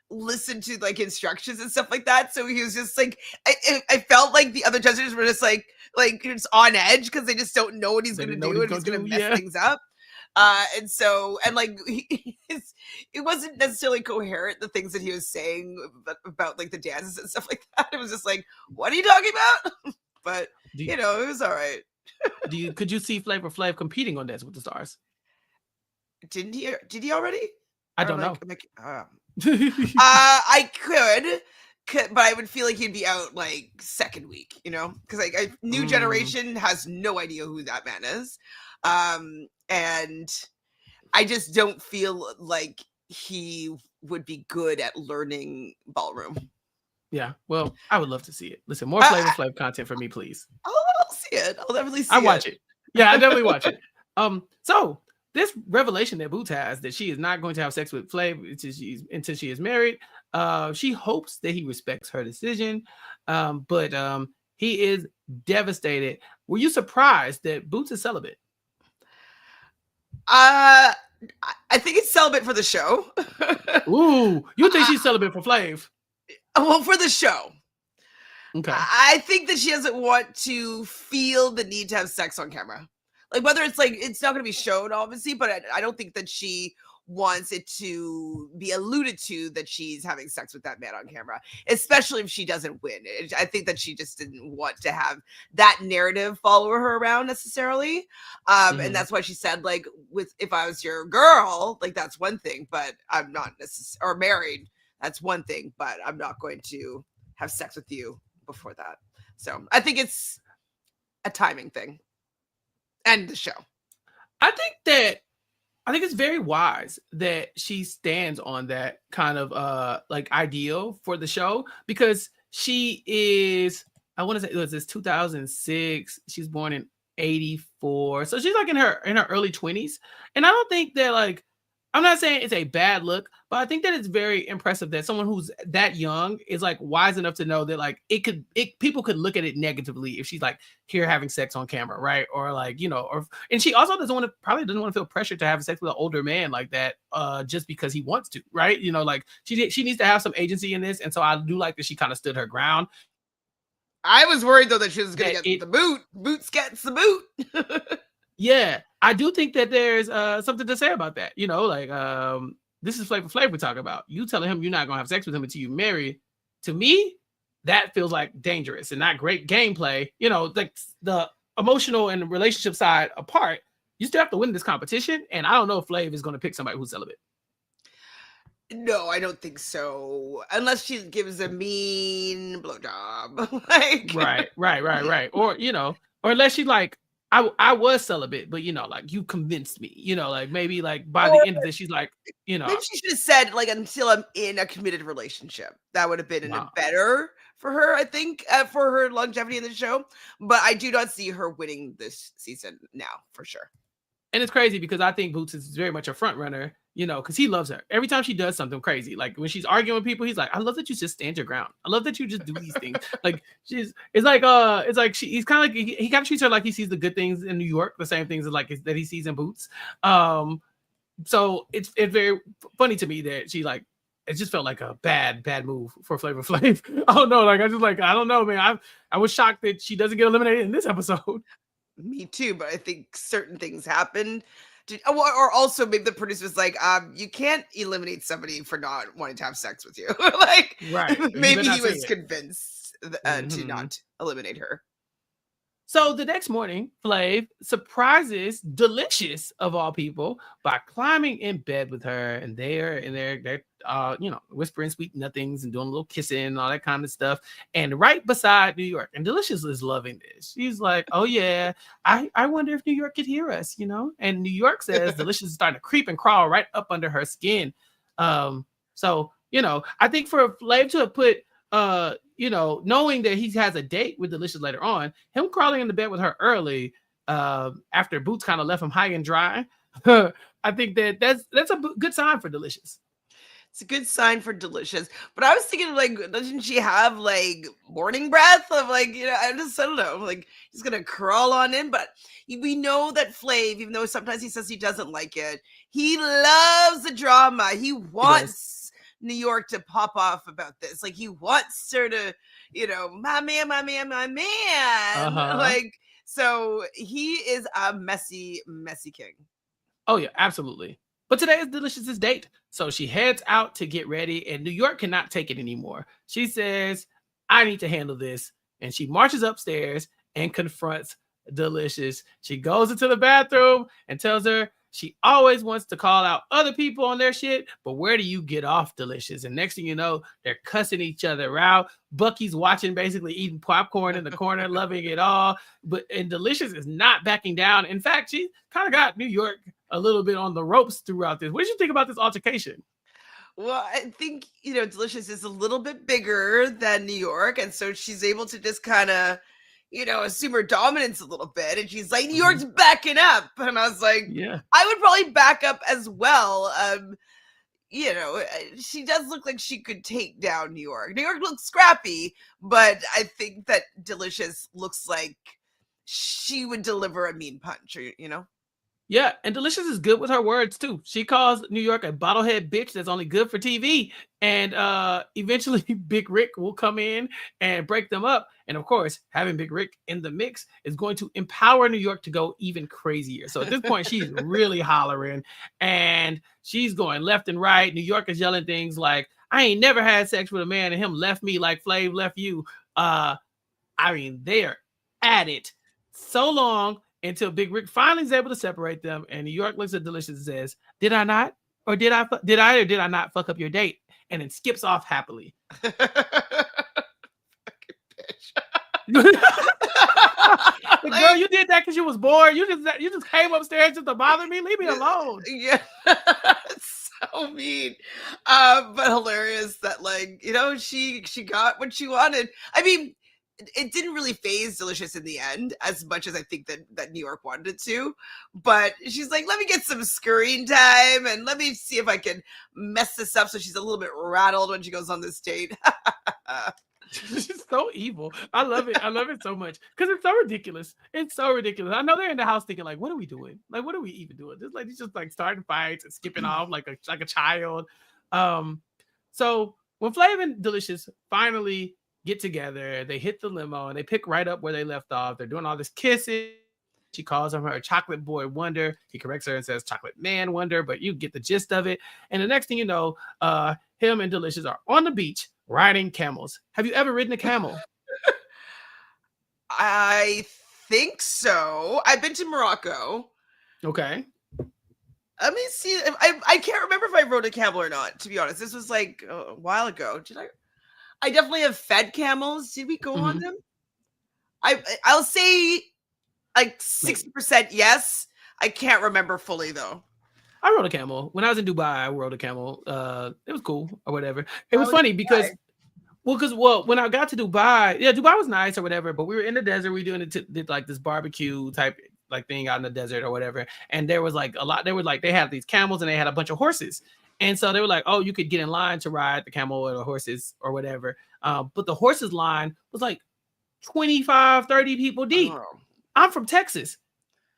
listen to like instructions and stuff like that. So he was just like, I felt like the other judges were just like it's on edge because they just don't know what he's going to do, and he's going to mess things up. And it wasn't necessarily coherent, the things that he was saying about like the dances and stuff like that. It was just like, what are you talking about? But it was all right. Could you see Flavor Flav competing on Dancing with the Stars? Did he already? I don't know. I could, but I would feel like he'd be out like second week, because like new generation has no idea who that man is. And I just don't feel like he would be good at learning ballroom. Yeah, well, I would love to see it. Listen, more I, Flavor Flav content for me, please. I'll see it. I'll definitely I see watch it. it. Yeah, I definitely watch it. So this revelation that Boots has that she is not going to have sex with Flav until she is married. She hopes that he respects her decision. But he is devastated. Were you surprised that Boots is celibate? I think it's celibate for the show. Ooh, you think she's celibate for Flav? Well, for the show. Okay. I think that she doesn't want to feel the need to have sex on camera. Like, whether it's like, it's not going to be shown, obviously, but I don't think that she wants it to be alluded to that she's having sex with that man on camera, especially if she doesn't win. I think that she just didn't want to have that narrative follow her around necessarily. And that's why she said, like, if I was your girl, like, that's one thing, but I'm not necessarily, or married, that's one thing, but I'm not going to have sex with you before that. So I think it's a timing thing and the show. I think it's very wise that she stands on that kind of like ideal for the show, because she is, I want to say, it was this 2006. She's born in 84. So she's like in her early 20s. And I don't think that, like, I'm not saying it's a bad look, but I think that it's very impressive that someone who's that young is like wise enough to know that, like, people could look at it negatively if she's like here having sex on camera, right? Or like, and she also probably doesn't want to feel pressured to have sex with an older man like that, just because he wants to, right? Like she needs to have some agency in this, and so I do like that she kind of stood her ground. I was worried though that she was going to get the boot. Boots gets the boot. Yeah, I do think that there's something to say about that. Like, this is Flavor Flav we're talking about. You telling him you're not gonna have sex with him until you marry. To me, that feels like dangerous and not great gameplay. Like the emotional and the relationship side apart, you still have to win this competition. And I don't know if Flav is gonna pick somebody who's celibate. No, I don't think so. Unless she gives a mean blowjob. Like, right. Or or unless she like, I was celibate, but like, you convinced me, like maybe like by the end of this, she's like, maybe she should have said, like, until I'm in a committed relationship. That would have been better for her, I think, for her longevity in the show. But I do not see her winning this season now, for sure. And it's crazy because I think Boots is very much a front runner, because he loves her. Every time she does something crazy, like when she's arguing with people, he's like, I love that you just stand your ground. I love that you just do these things. Like he's kind of like, he kind of treats her like he sees the good things in New York, the same things that he sees in Boots. So it's very funny to me that she, like, it just felt like a bad move for Flavor Flav. I don't know. Like, I don't know, man. I was shocked that she doesn't get eliminated in this episode. Me too, but I think certain things happen. Or also maybe the producer's like, you can't eliminate somebody for not wanting to have sex with you. Like, right. Maybe he was convinced to not eliminate her. So the next morning, Flav surprises Delicious, of all people, by climbing in bed with her, and they're whispering sweet nothings and doing a little kissing and all that kind of stuff. And right beside New York, and Delicious is loving this. She's like, "Oh yeah, I wonder if New York could hear us, And New York says Delicious is starting to creep and crawl right up under her skin. So I think for Flav to have put knowing that he has a date with Delicious later on, him crawling in the bed with her early, after Boots kind of left him high and dry, I think that's a good sign for Delicious. It's a good sign for Delicious. But I was thinking, like, doesn't she have like morning breath of like, I don't know, like he's gonna crawl on in. But we know that Flav, even though sometimes he says he doesn't like it, he loves the drama. He wants New York to pop off about this. Like, he wants her to, my man. Like, so he is a messy king. Oh yeah, absolutely. But today is Delicious's date. So she heads out to get ready, and New York cannot take it anymore. She says, I need to handle this. And she marches upstairs and confronts Delicious. She goes into the bathroom and tells her she always wants to call out other people on their shit, but where do you get off, Delicious? And next thing you know, they're cussing each other out. Bucky's watching, basically eating popcorn in the corner, loving it all. And Delicious is not backing down. In fact, she kind of got New York a little bit on the ropes throughout this. What did you think about this altercation? Well, I think, Delicious is a little bit bigger than New York. And so she's able to just kind of, assume her dominance a little bit. And she's like, New York's backing up. And I was like, Yeah. I would probably back up as well. She does look like she could take down New York. New York looks scrappy, but I think that Delicious looks like she would deliver a mean punch, Yeah, and Delicious is good with her words too. She calls New York a bottlehead bitch that's only good for TV. And eventually Big Rick will come in and break them up. And of course, having Big Rick in the mix is going to empower New York to go even crazier. So at this point, she's really hollering and she's going left and right. New York is yelling things like, I ain't never had sex with a man and him left me like Flav left you. They're at it so long until Big Rick finally is able to separate them. And New York looks at Delicious and says, did I not? Or did I not fuck up your date? And then skips off happily. Fucking bitch. Girl, you did that because you was bored. You just came upstairs just to bother me. Leave me alone. Yeah. So mean. But hilarious that she got what she wanted. I mean, it didn't really phase Delicious in the end as much as I think that New York wanted it to. But she's like, let me get some screen time and let me see if I can mess this up. So she's a little bit rattled when she goes on this date. She's so evil. I love it. I love it so much because it's so ridiculous. It's so ridiculous. I know they're in the house thinking like, what are we doing? Like, what are we even doing? It's just like starting fights and skipping off like a child. So when Flav and Delicious finally get together, they hit the limo and they pick right up where they left off. They're doing all this kissing. She calls him her chocolate boy wonder. He corrects her and says chocolate man wonder, but you get the gist of it. And the next thing you know, him and Delicious are on the beach riding camels. Have you ever ridden a camel? I think so. I've been to Morocco. Okay. Let me see. I can't remember if I rode a camel or not, to be honest. This was like a while ago. Did I definitely have fed camels. Did we go on them? I'll say like 60% yes. I can't remember fully though. I rode a camel. When I was in Dubai, I rode a camel. It was cool or whatever. It was funny because when I got to Dubai, Dubai was nice or whatever, but we were in the desert. We were doing did like this barbecue type like thing out in the desert or whatever. And there was like a lot. They had these camels and they had a bunch of horses. And so they were like, oh, you could get in line to ride the camel or the horses or whatever. But the horses line was like 25, 30 people deep. Oh. I'm from Texas.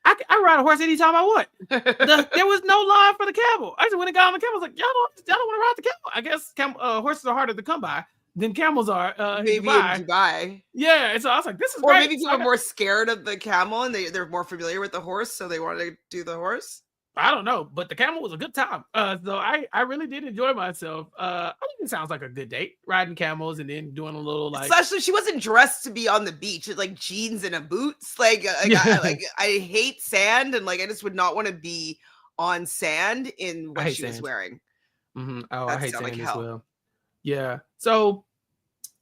I ride a horse anytime I want. There was no line for the camel. I just went and got on the camel. I was like, y'all don't want to ride the camel. I guess horses are harder to come by than camels are maybe in Dubai. Yeah, and so I was like, this is or great. Maybe people are more scared of the camel and they're more familiar with the horse, so they wanted to do the horse. I don't know, but the camel was a good time. So I really did enjoy myself. I think it sounds like a good date, riding camels and then doing a little like. Especially, she wasn't dressed to be on the beach with like jeans and a boots. I hate sand, and like I just would not want to be on sand in what she was wearing. Mm-hmm. Oh, I hate sand as well. Yeah. So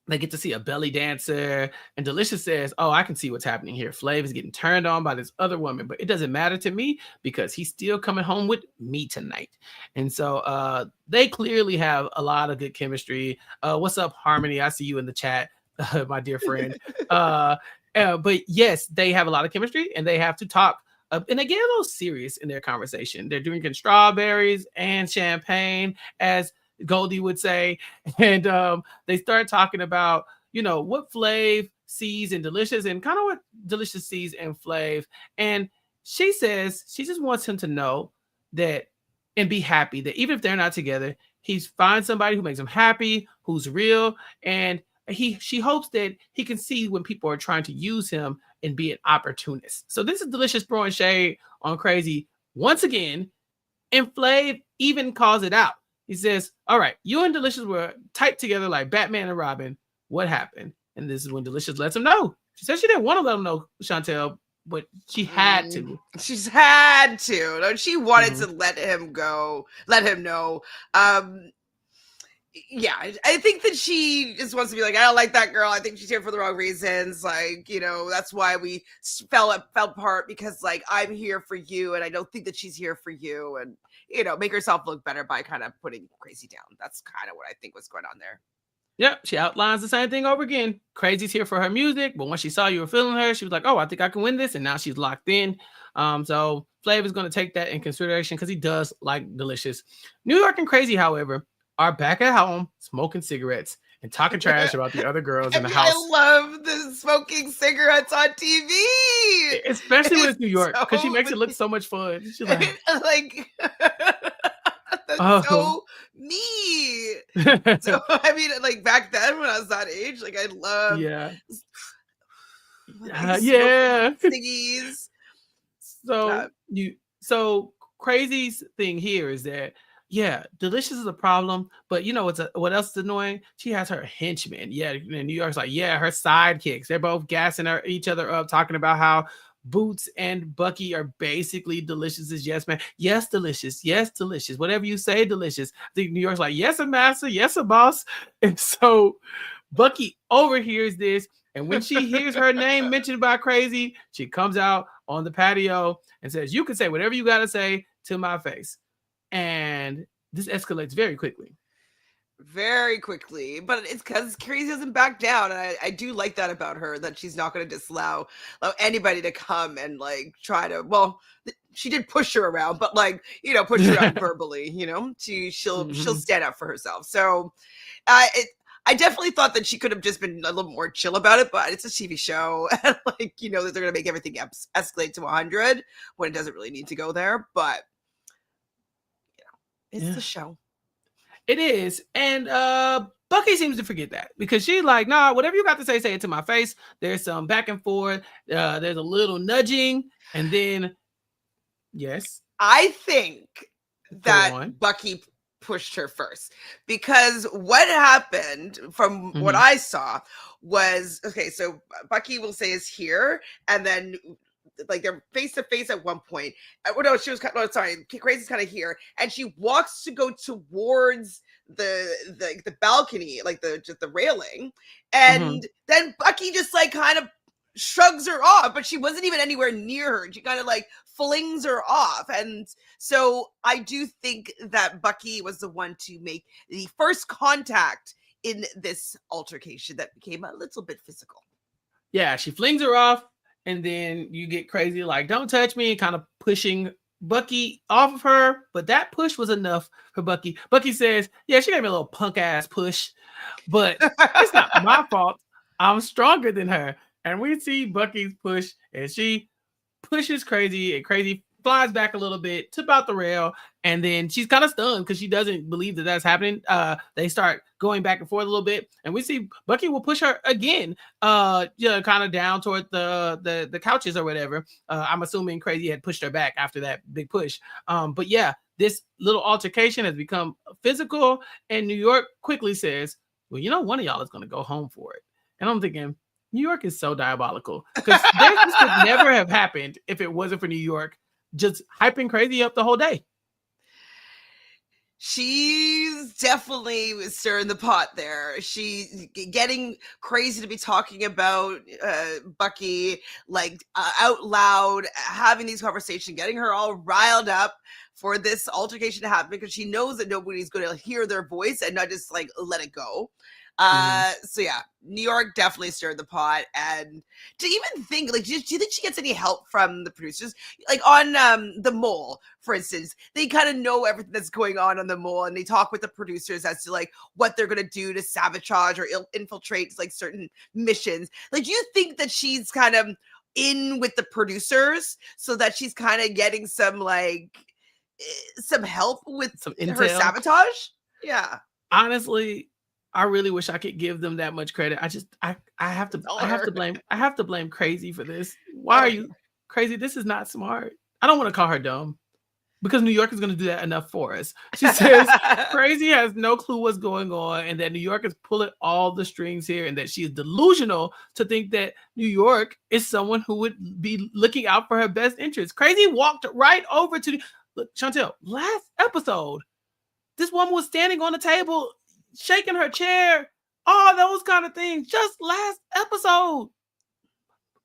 they get to see a belly dancer, and Delicious says, oh, I can see what's happening here. Flav is getting turned on by this other woman, but it doesn't matter to me because he's still coming home with me tonight. And so they clearly have a lot of good chemistry. What's up, Harmony? I see you in the chat, my dear friend. But yes, they have a lot of chemistry, and they have to talk. And they get a little serious in their conversation. They're drinking strawberries and champagne, as Goldie would say, and they start talking about what Flav sees in Delicious and kind of what Delicious sees in Flav. And she says she just wants him to know that and be happy that even if they're not together, he's find somebody who makes him happy, who's real, and she hopes that he can see when people are trying to use him and be an opportunist. So this is Delicious throwing shade on Crazy once again, and Flav even calls it out. He says, all right, you and Delicious were tight together like Batman and Robin. What happened? And this is when Delicious lets him know. She said she didn't want to let him know, Chantele, but she had to. She's had to. No, she wanted to let him know. Yeah, I think that she just wants to be like, I don't like that girl. I think she's here for the wrong reasons. Like, that's why we fell apart, because like I'm here for you and I don't think that she's here for you. And make herself look better by kind of putting Crazy down. That's kind of what I think was going on there. Yep, she outlines the same thing over again. Crazy's here for her music, but when she saw you were feeling her, she was like, "Oh, I think I can win this," and now she's locked in. So Flav is going to take that in consideration because he does like Delicious. New York and Crazy, however, are back at home smoking cigarettes and talking trash about the other girls in the house. I love the smoking cigarettes on TV, especially when it's New York, because she makes it look so much fun. She's like, that's so me. So I mean, like back then when I was that age, like I love ciggies. So Crazy's thing here is that Delicious is a problem, but you know what else is annoying? She has her henchmen. In New York's like, her sidekicks. They're both gassing each other up, talking about how Boots and Bucky are basically Delicious's yes man. Yes, Delicious. Yes, Delicious. Whatever you say, Delicious. I think New York's like, yes, a master. Yes, a boss. And so Bucky overhears this. And when she hears her name mentioned by Crazy, she comes out on the patio and says, "You can say whatever you got to say to my face." And this escalates very quickly. But it's because Crazy doesn't back down, and I do like that about her, that she's not going to disallow anybody to come and like try to. Well, she did push her around, but like push her around verbally. She'll stand up for herself. So, I definitely thought that she could have just been a little more chill about it, but it's a TV show, and that they're going to make everything escalate to 100 when it doesn't really need to go there. But it's the show. It is. And Bucky seems to forget that because she's like, "Nah, whatever you got to say it to my face." There's some back and forth. There's a little nudging. And then, yes. I think that Bucky pushed her first, because what happened from what I saw was, okay, so Bucky will say is here, and then like they're face to face at one point. Crazy's kind of here, and she walks to go towards the balcony, like the railing, and then Bucky just like kind of shrugs her off, but she wasn't even anywhere near her. She kind of like flings her off, and so I do think that Bucky was the one to make the first contact in this altercation that became a little bit physical. Yeah, she flings her off. And then you get Crazy, like, "Don't touch me," kind of pushing Bucky off of her. But that push was enough for Bucky. Bucky says, "Yeah, she gave me a little punk ass push, but it's not my fault. I'm stronger than her." And we see Bucky's push, and she pushes Crazy, and Crazy flies back a little bit to about the rail. And then she's kind of stunned because she doesn't believe that that's happening. They start going back and forth a little bit, and we see Bucky will push her again, kind of down toward the couches or whatever. I'm assuming Crazy had pushed her back after that big push. But yeah, this little altercation has become physical, and New York quickly says, "Well, one of y'all is going to go home for it." And I'm thinking, New York is so diabolical, because this would never have happened if it wasn't for New York just hyping Crazy up the whole day. She's definitely stirring the pot there. She's getting Crazy to be talking about Bucky like out loud, having these conversations, getting her all riled up for this altercation to happen, because she knows that nobody's going to hear their voice and not just like let it go. So yeah, New York definitely stirred the pot. And to even think, like, do you think she gets any help from the producers? Like on The Mole, for instance, they kind of know everything that's going on The Mole, and they talk with the producers as to like what they're gonna do to sabotage or infiltrate like certain missions. Like, do you think that she's kind of in with the producers so that she's kind of getting some like some help with some her sabotage? Yeah, honestly, I really wish I could give them that much credit. I have to blame Crazy for this. Why are you Crazy? This is not smart. I don't want to call her dumb, because New York is going to do that enough for us. She says Crazy has no clue what's going on, and that New York is pulling all the strings here, and that she is delusional to think that New York is someone who would be looking out for her best interests. Crazy walked right over to look, Chantele, last episode, this woman was standing on the table, shaking her chair, all those kind of things. Just last episode,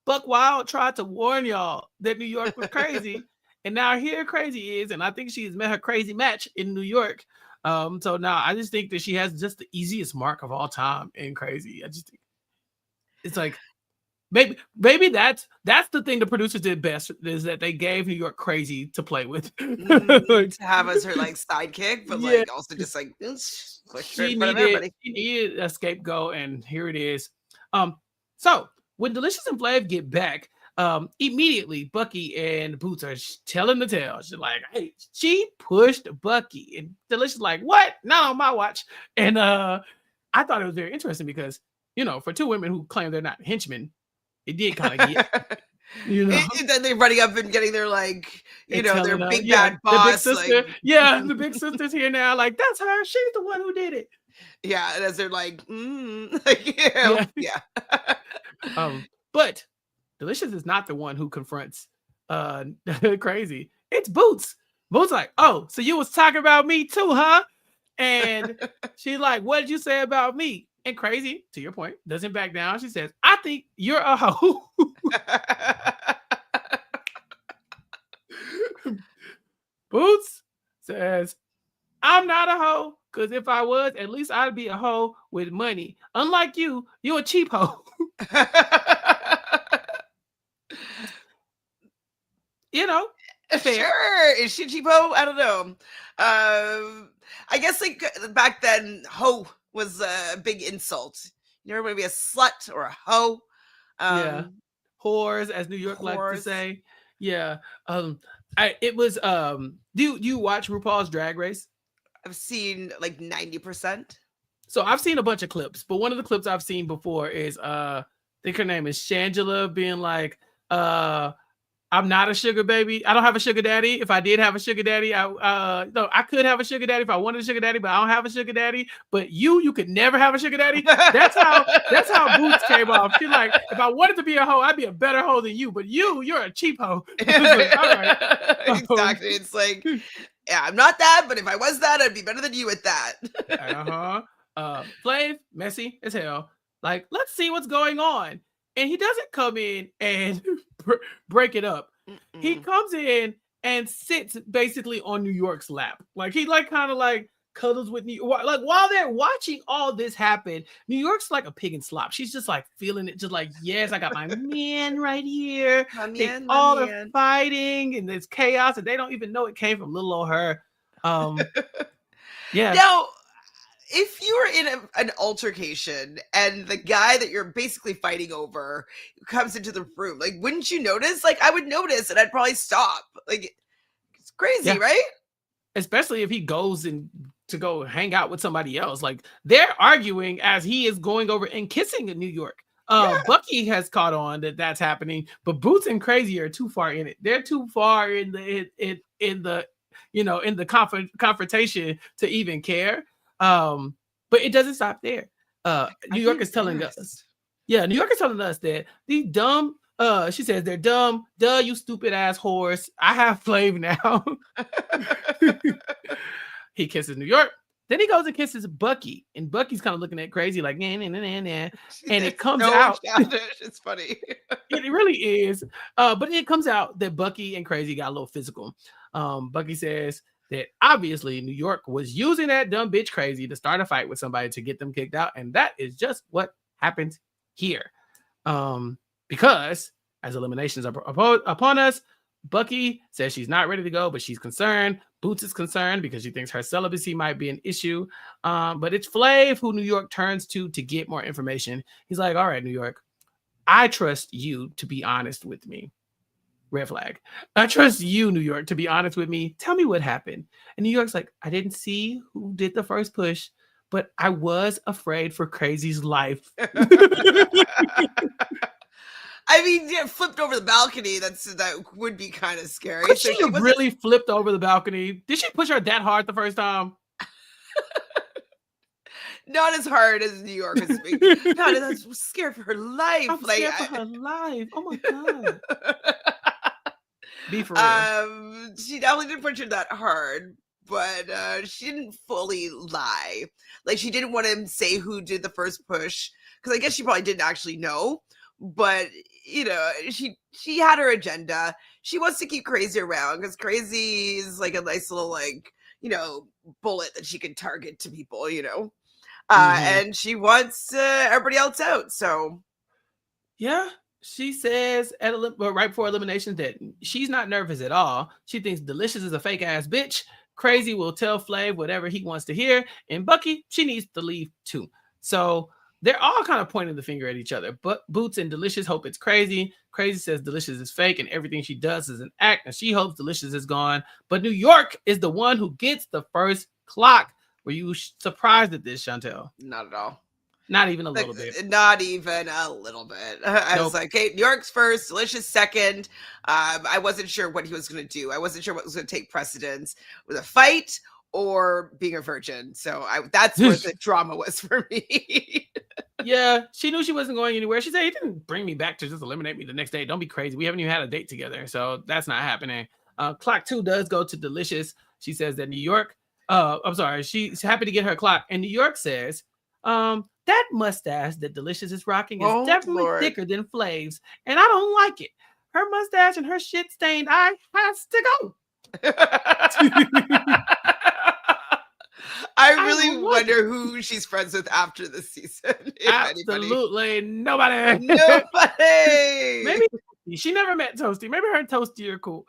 Buck Wild tried to warn y'all that New York was crazy, And now here Crazy is, and I think she's met her crazy match in New York. So now I just think that she has just the easiest mark of all time in Crazy. I just think it's like maybe that's the thing the producers did best, is that they gave New York Crazy to play with. To Like, have as her like sidekick, but yeah, like also just like push her in she front of needed everybody. a scapegoat, and here it is. So when Delicious and Flav get back, immediately Bucky and Boots are telling the tale. She's like, "Hey, she pushed Bucky," and Delicious like, "What? Not on my watch." And I thought it was very interesting because, for two women who claim they're not henchmen, it did kind of get, Then they're running up and getting their like, and their telling big yeah, bad the big boss, like sister, the big sister's here now. Like, that's her. She's the one who did it. yeah, and as they're like, like, Yeah. yeah. But Delicious is not the one who confronts Crazy. It's Boots. Boots like, "Oh, so you was talking about me too, huh?" And she's like, "What did you say about me?" And Crazy, to your point, doesn't back down. She says, "I think you're a hoe." Boots says, "I'm not a hoe, because if I was, at least I'd be a hoe with money. Unlike you, you're a cheap hoe." Fair. Sure. Is she cheapo? I don't know. I guess like back then, hoe was a big insult. You never want to be a slut or a hoe. Yeah. Whores, as New York likes to Whores. say. Yeah. It was do you watch RuPaul's Drag Race? I've seen like 90%. So I've seen a bunch of clips, but one of the clips I've seen before is I think her name is Shangela being like, "I'm not a sugar baby. I don't have a sugar daddy. If I did have a sugar daddy, I could have a sugar daddy if I wanted a sugar daddy, but I don't have a sugar daddy. But you could never have a sugar daddy." That's how Boots came off. She's like, "If I wanted to be a hoe, I'd be a better hoe than you. But you're a cheap hoe." Like, all right. Exactly. It's like, yeah, I'm not that, but if I was that, I'd be better than you at that. Flav, messy as hell. Like, let's see what's going on. And he doesn't come in and break it up. He comes in and sits basically on New York's lap. Like, he kind of cuddles with New York. Like, while they're watching all this happen, New York's like a pig in slop. She's just like feeling it, just like, yes, I got my man right here. My They man, all my are man. fighting, and there's chaos, and they don't even know it came from little old her. Yeah. Now, if you were in an altercation and the guy that you're basically fighting over comes into the room, like, wouldn't you notice? Like, I would notice and I'd probably stop. Like, it's crazy, Yeah. right? Especially if he goes to go hang out with somebody else. Like, they're arguing as he is going over and kissing in New York. Yeah. Bucky has caught on that that's happening, but Boots and Crazy are too far in it. They're too far in the confrontation to even care. But it doesn't stop there. New York is telling us. Yeah, New York is telling us that these dumb. She says they're dumb. Duh, you stupid ass horse. I have Flav now. He kisses New York. Then he goes and kisses Bucky, and Bucky's kind of looking at Crazy like, nah, nah, nah, nah, nah. And it comes out. It's funny. It really is. But it comes out that Bucky and Crazy got a little physical. Bucky says that obviously New York was using that dumb bitch Crazy to start a fight with somebody to get them kicked out, and that is just what happened here. Because as eliminations are upon us, Bucky says she's not ready to go, but she's concerned. Boots is concerned because she thinks her celibacy might be an issue. But it's Flav who New York turns to get more information. He's like, all right, New York, I trust you to be honest with me. Red flag. I trust you, New York, to be honest with me. Tell me what happened. And New York's like, I didn't see who did the first push, but I was afraid for Crazy's life. I mean, yeah, flipped over the balcony. That would be kind of scary. Could she have really flipped over the balcony? Did she push her that hard the first time? Not as hard as New York is. God, that's scared for her life. I'm scared for her life. Oh my god. Be for real. She definitely didn't push her that hard, but she didn't fully lie. Like, she didn't want to say who did the first push, because I guess she probably didn't actually know. But she had her agenda. she wants to keep Crazy around because Crazy is like a nice little like, bullet that she can target to people, and she wants everybody else out. So yeah, she says right before elimination that she's not nervous at all. She thinks Delicious is a fake ass bitch. Crazy will tell Flav whatever he wants to hear, and Bucky, she needs to leave too. So they're all kind of pointing the finger at each other. But Boots and Delicious hope it's Crazy. Crazy says Delicious is fake and everything she does is an act, and she hopes Delicious is gone. But New York is the one who gets the first clock. Were you surprised at this, Chantele? not at all. Not even a little bit. Not even a little bit. I was like, okay, New York's first, Delicious second. I wasn't sure what he was going to do. I wasn't sure what was going to take precedence, with a fight or being a virgin. So that's where the drama was for me. Yeah, she knew she wasn't going anywhere. She said, he didn't bring me back to just eliminate me the next day. Don't be crazy. We haven't even had a date together. So that's not happening. Clock 2 does go to Delicious. She says that New York, I'm sorry, she's happy to get her clock. And New York says, that mustache that Delicious is rocking is definitely thicker than Flav's, and I don't like it. Her mustache and her shit-stained eye has to go. I really wonder who she's friends with after this season. Absolutely nobody. Nobody. Maybe she never met Toasty. Maybe her and Toasty are cool.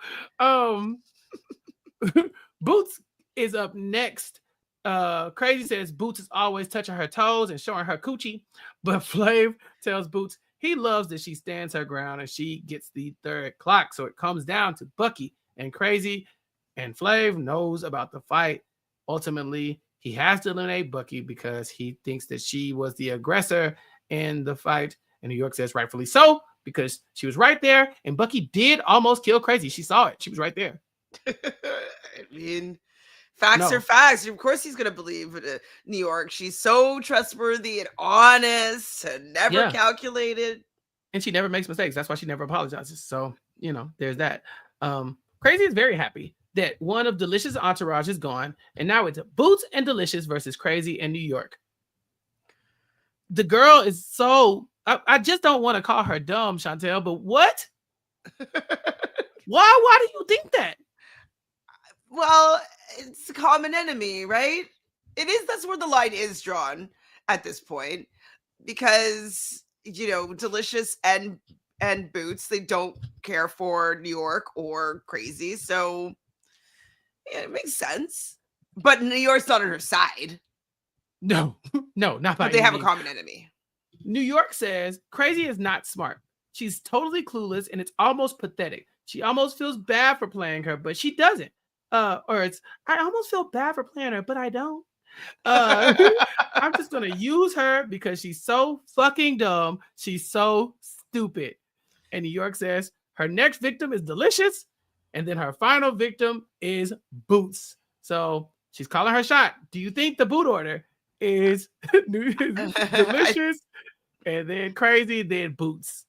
Boots is up next. Crazy says Boots is always touching her toes and showing her coochie, but Flav tells Boots he loves that she stands her ground and she gets the third clock. So it comes down to Bucky and Crazy, and Flav knows about the fight. Ultimately, he has to eliminate Bucky because he thinks that she was the aggressor in the fight, and New York says rightfully so, because she was right there, and Bucky did almost kill Crazy. She saw it. She was right there. I mean, facts are facts. Of course he's going to believe New York. She's so trustworthy and honest and never calculated. And she never makes mistakes. That's why she never apologizes. So, there's that. Crazy is very happy that one of Delicious' entourage is gone, and now it's Boots and Delicious versus Crazy and New York. The girl is so... I just don't want to call her dumb, Chantele, but what? Why do you think that? Well, it's a common enemy, right? It is. That's where the line is drawn at this point, because Delicious and Boots, they don't care for New York or Crazy, so yeah, it makes sense. But New York's not on her side. No, not by. But they have a common enemy. New York says Crazy is not smart. She's totally clueless, and it's almost pathetic. She almost feels bad for playing her, but she doesn't. I almost feel bad for playing her, but I don't. I'm just gonna use her because she's so fucking dumb. She's so stupid. And New York says her next victim is Delicious, and then her final victim is Boots. So she's calling her shot. Do you think the boot order is Delicious, and then Crazy, then Boots?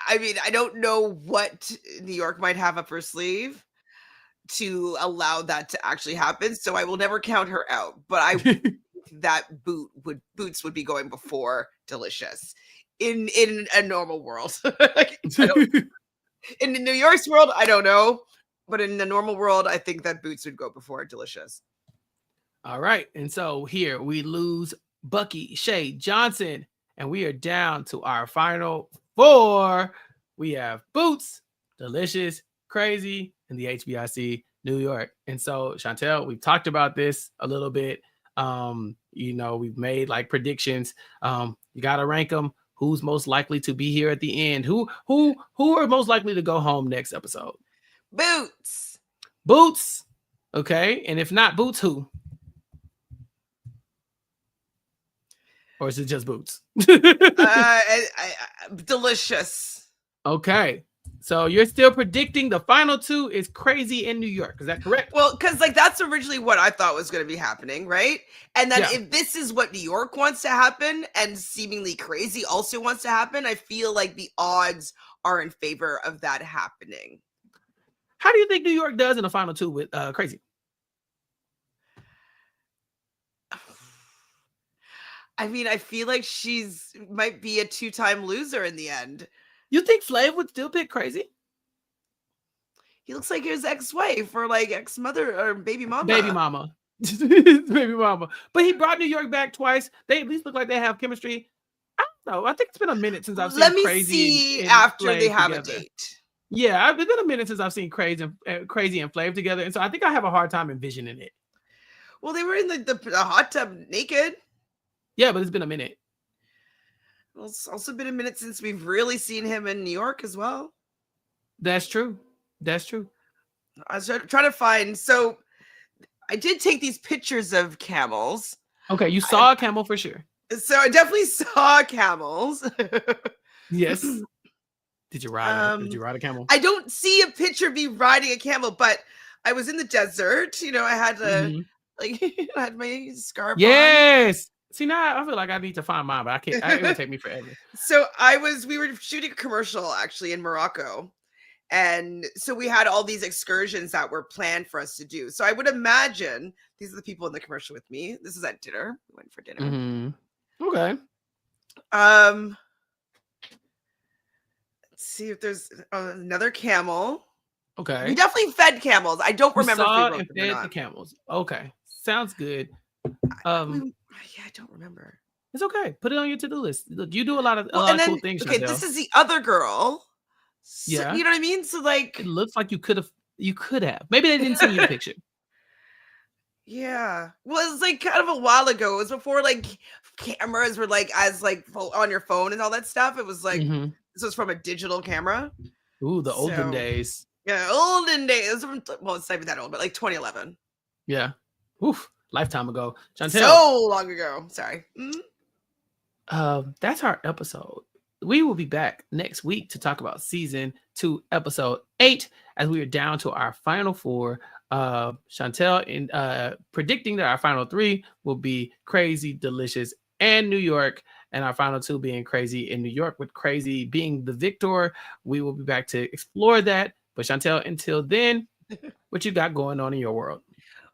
I mean, I don't know what New York might have up her sleeve to allow that to actually happen, so I will never count her out. But I think that Boots would be going before Delicious in a normal world. In New York's world, I don't know, but in the normal world, I think that Boots would go before Delicious. All right, and so here we lose Bucky, Shay, Johnson, and we are down to our final 4. We have Boots, Delicious, Crazy, and the HBIC New York. And so, Chantele, we've talked about this a little bit. We've made like predictions. You gotta rank them. Who's most likely to be here at the end? Who are most likely to go home next episode? Boots. Okay, and if not Boots, who? Or is it just Boots? Delicious. Okay. So you're still predicting the final 2 is Crazy in New York. Is that correct? Well, because that's originally what I thought was going to be happening, right? And then if this is what New York wants to happen and seemingly Crazy also wants to happen, I feel like the odds are in favor of that happening. How do you think New York does in the final 2 with Crazy? I mean, I feel like might be a 2-time loser in the end. You think Flav would still pick Crazy? He looks like his ex-wife or like ex-mother or baby mama. Baby mama. Baby mama. But he brought New York back twice. They at least look like they have chemistry. I don't know. I think it's been a minute since I've seen Let me Crazy see and after Flav they have together. a date. Yeah, it's been a minute since I've seen Crazy and Flav together, and so I think I have a hard time envisioning it. Well, they were in the hot tub naked. Yeah, but it's been a minute. Well, it's also been a minute since we've really seen him in New York as well. That's true. That's true. I was trying to find. So I did take these pictures of camels. Okay, you saw a camel for sure. So I definitely saw camels. Yes. Did you ride? Did you ride a camel? I don't see a picture of me riding a camel, but I was in the desert. You know, I had to like I had my scarf. Yes. On. See, now I feel like I need to find mine, but I can't. It would take me forever. So we were shooting a commercial actually in Morocco. And so we had all these excursions that were planned for us to do. So I would imagine these are the people in the commercial with me. This is at dinner. We went for dinner. Mm-hmm. Okay. Let's see if there's another camel. Okay. We definitely fed camels. I don't remember if we fed the camels. Okay. Sounds good. Yeah, I don't remember. It's okay. Put it on your to-do list. Look, you do a lot of cool things. Okay, Chantele. this is the other girl. So, yeah. You know what I mean? So like it looks like you could have. Maybe they didn't send you the picture. Yeah. Well, it was like kind of a while ago. It was before like cameras were like as like on your phone and all that stuff. It was like this was from a digital camera. Ooh, the olden days. Yeah, olden days. Well, it's not even that old, but like 2011. Yeah. Oof. Lifetime ago. Chantele. So long ago. Sorry. That's our episode. We will be back next week to talk about season 2, episode 8, as we are down to our final 4. Chantele in predicting that our final 3 will be Crazy, Delicious, and New York, and our final 2 being Crazy in New York, with Crazy being the victor. We will be back to explore that. But Chantele, until then, what you got going on in your world?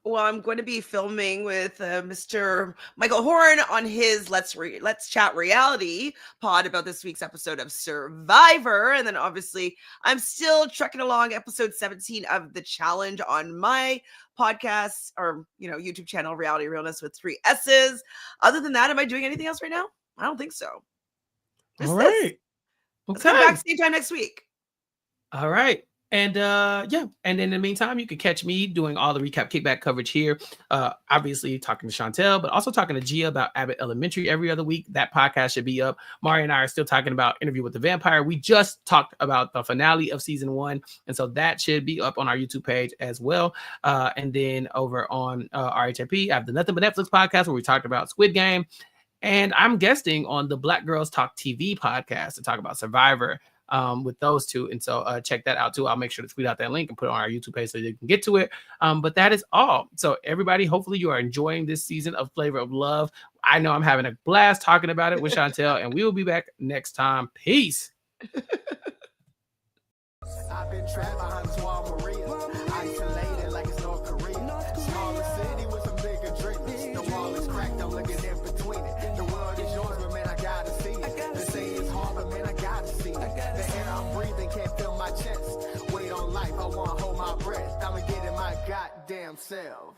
Well, I'm going to be filming with Mr. Michael Horn on his Let's Chat Reality pod about this week's episode of Survivor. And then obviously I'm still trekking along episode 17 of The Challenge on my podcast or, YouTube channel, Reality Realness with 3 S's. Other than that, am I doing anything else right now? I don't think so. All right. Okay. Let's come back same time next week. All right. And and in the meantime, you can catch me doing all the Recap Kickback coverage here. Obviously talking to Chantele, but also talking to Gia about Abbott Elementary every other week. That podcast should be up. Mari and I are still talking about Interview with the Vampire. We just talked about the finale of season 1, and so that should be up on our YouTube page as well. And then over on RHAP, I have the Nothing But Netflix podcast where we talked about Squid Game, and I'm guesting on the Black Girls Talk TV podcast to talk about Survivor. With those 2, and so check that out too. I'll make sure to tweet out that link and put it on our YouTube page so you can get to it. But that is all. So everybody, hopefully you are enjoying this season of Flavor of Love. I know I'm having a blast talking about it with Chantele, and we will be back next time. Peace. I've been trapped behind this wall, Maria. Isolated like it's North Korea. Smaller city with some bigger dreams. The wall is cracked, I'm looking in between it. The world is yours, but man, I gotta see it. They say it's hard, but man, I gotta see it. The air I'm breathing can't feel my chest. Wait on life, I wanna hold my breath. I'ma get in my goddamn self.